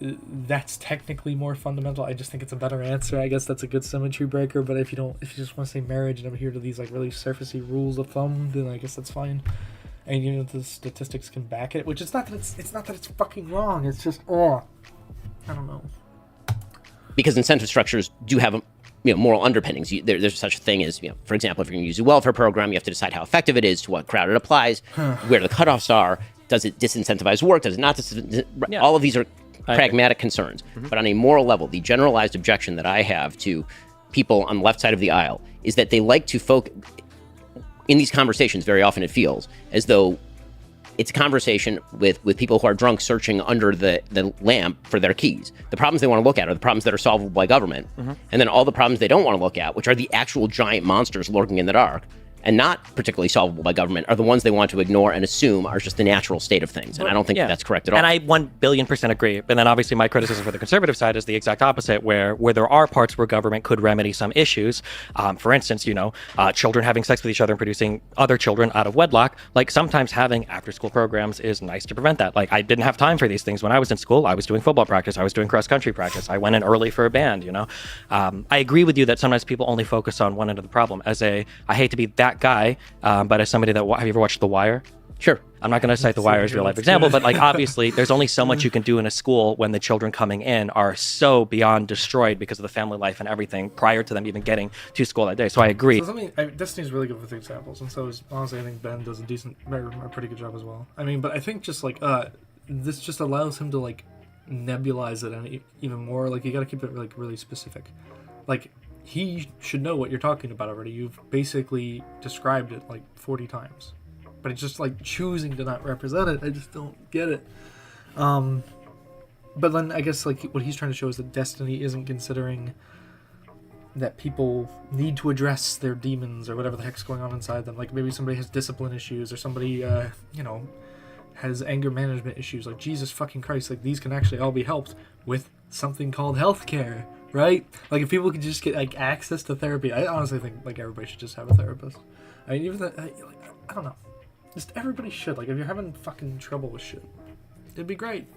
that's technically more fundamental. I just think it's a better answer. I guess that's a good symmetry breaker. But if you just want to say marriage and adhere to these like really surfacey rules of thumb, then I guess that's fine. And you know, the statistics can back it, which it's not that it's fucking wrong. It's just I don't know. Because incentive structures do have moral underpinnings. There's such a thing as, for example, if you're going to use a welfare program, you have to decide how effective it is, to what crowd it applies, where the cutoffs are. Does it disincentivize work? Does it not? All of these are pragmatic concerns. But on a moral level, the generalized objection that I have to people on the left side of the aisle is that they like to focus. In these conversations, very often it feels as though it's a conversation with people who are drunk searching under the lamp for their keys. The problems they want to look at are the problems that are solvable by government. And then all the problems they don't want to look at, which are the actual giant monsters lurking in the dark and not particularly solvable by government, are the ones they want to ignore and assume are just the natural state of things. And I don't think that's correct at all. And I 1,000,000,000% agree. But then obviously my criticism for the conservative side is the exact opposite, where there are parts where government could remedy some issues. For instance, children having sex with each other and producing other children out of wedlock. Like sometimes having after-school programs is nice to prevent that. Like I didn't have time for these things when I was in school. I was doing football practice. I was doing cross-country practice. I went in early for a band, I agree with you that sometimes people only focus on one end of the problem. I hate to be that guy, but as somebody that, have you ever watched The Wire? Sure. I'm not going to cite The Wire as a real life example, but like obviously there's only so much you can do in a school when the children coming in are so beyond destroyed because of the family life and everything prior to them even getting to school that day. So I agree. So Destiny's really good with examples, and so is, honestly, I think Ben does a pretty good job as well. I mean, but I think just like this just allows him to like nebulize it even more. Like you got to keep it like really specific. Like he should know what you're talking about already. You've basically described it like 40 times. But it's just like choosing to not represent it. I just don't get it. But then I guess like what he's trying to show is that Destiny isn't considering that people need to address their demons or whatever the heck's going on inside them. Like maybe somebody has discipline issues or somebody, has anger management issues. Like Jesus fucking Christ, like these can actually all be helped with something called healthcare, right? Like if people could just get like access to therapy, I honestly think like everybody should just have a therapist. I mean, even that, I don't know. Just everybody should. Like, if you're having fucking trouble with shit, it'd be great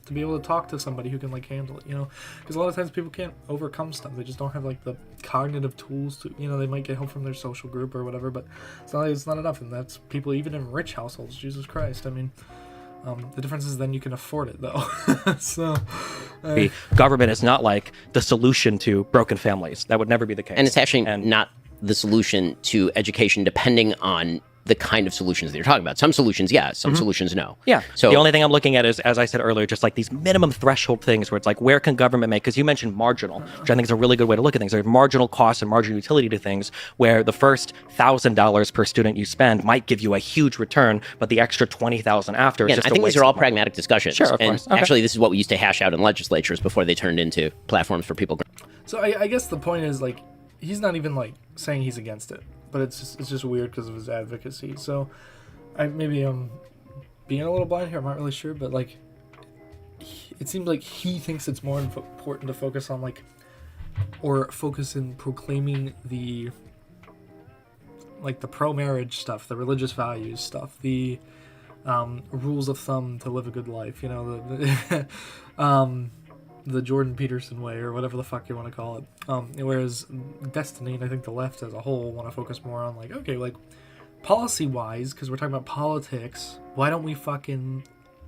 to be able to talk to somebody who can, like, handle it, Because a lot of times people can't overcome stuff. They just don't have, like, the cognitive tools to, they might get help from their social group or whatever, but it's not enough. And that's people, even in rich households, Jesus Christ. I mean, the difference is then you can afford it, though. So, government is not, like, the solution to broken families. That would never be the case. And it's actually not the solution to education, depending on the kind of solutions that you're talking about. Some solutions, yes. Some solutions, no. Yeah. So the only thing I'm looking at is, as I said earlier, just like these minimum threshold things where it's like, where can government make, because you mentioned marginal, which I think is a really good way to look at things. There's marginal cost and marginal utility to things where the first $1,000 per student you spend might give you a huge return, but the extra $20,000 after is just I think a waste these are all of money. pragmatic discussions. Sure, of and course. Okay. Actually, this is what we used to hash out in legislatures before they turned into platforms for people. So I guess the point is, like, he's not even, like, saying he's against it, but it's just weird because of his advocacy. So maybe I'm being a little blind here. I'm not really sure, but like, it seems like he thinks it's more important to focus on focus in proclaiming the pro-marriage stuff, the religious values stuff, the rules of thumb to live a good life. The Jordan Peterson way, or whatever the fuck you want to call it. Whereas Destiny, and I think the left as a whole, want to focus more on policy-wise, because we're talking about politics, why don't we fucking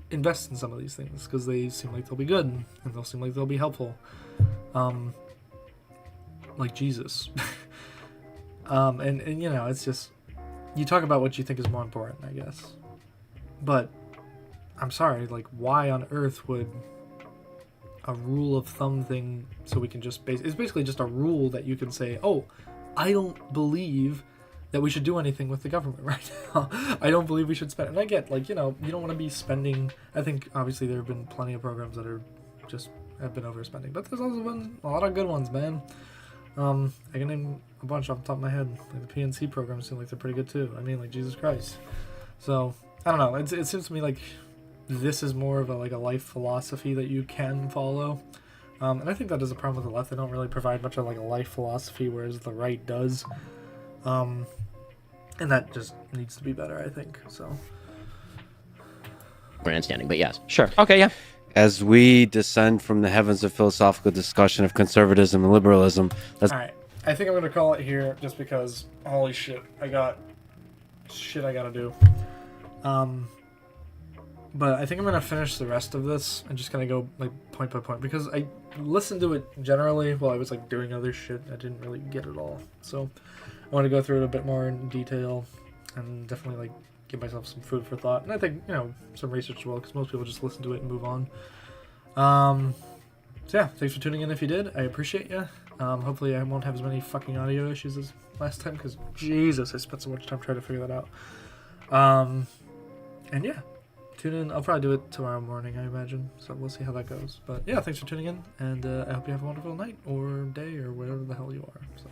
invest in some of these things? Because they seem like they'll be good, and they'll seem like they'll be helpful. like Jesus. And you know, it's just, you talk about what you think is more important, I guess. But I'm sorry, like, why on earth would a rule of thumb thing, so we can just it's basically just a rule that you can say, oh, I don't believe that we should do anything with the government right now. I don't believe we should spend. And I get, like, you know, you don't want to be spending. I think obviously there have been plenty of programs that are just have been overspending, but there's also been a lot of good ones, man. I can name a bunch off the top of my head. Like the PNC programs seem like they're pretty good too. I mean, like, Jesus Christ. So I don't know. It seems to me like this is more of a life philosophy that you can follow. And I think that is a problem with the left. They don't really provide much of like a life philosophy, whereas the right does. And that just needs to be better, I think. So grandstanding, but yes. Sure. Okay, yeah. As we descend from the heavens of philosophical discussion of conservatism and liberalism, let's... All right. I think I'm going to call it here just because, holy shit, I got shit I got to do. But I think I'm going to finish the rest of this and just kind of go like point by point, because I listened to it generally while I was like doing other shit. I didn't really get it all. So I want to go through it a bit more in detail and definitely like give myself some food for thought. And I think, you know, some research as well, because most people just listen to it and move on. So yeah, thanks for tuning in if you did. I appreciate you. Hopefully I won't have as many fucking audio issues as last time, because Jesus, I spent so much time trying to figure that out. And yeah, tune in. I'll probably do it tomorrow morning, I imagine. So we'll see how that goes. But yeah, thanks for tuning in, and I hope you have a wonderful night or day or whatever the hell you are. So.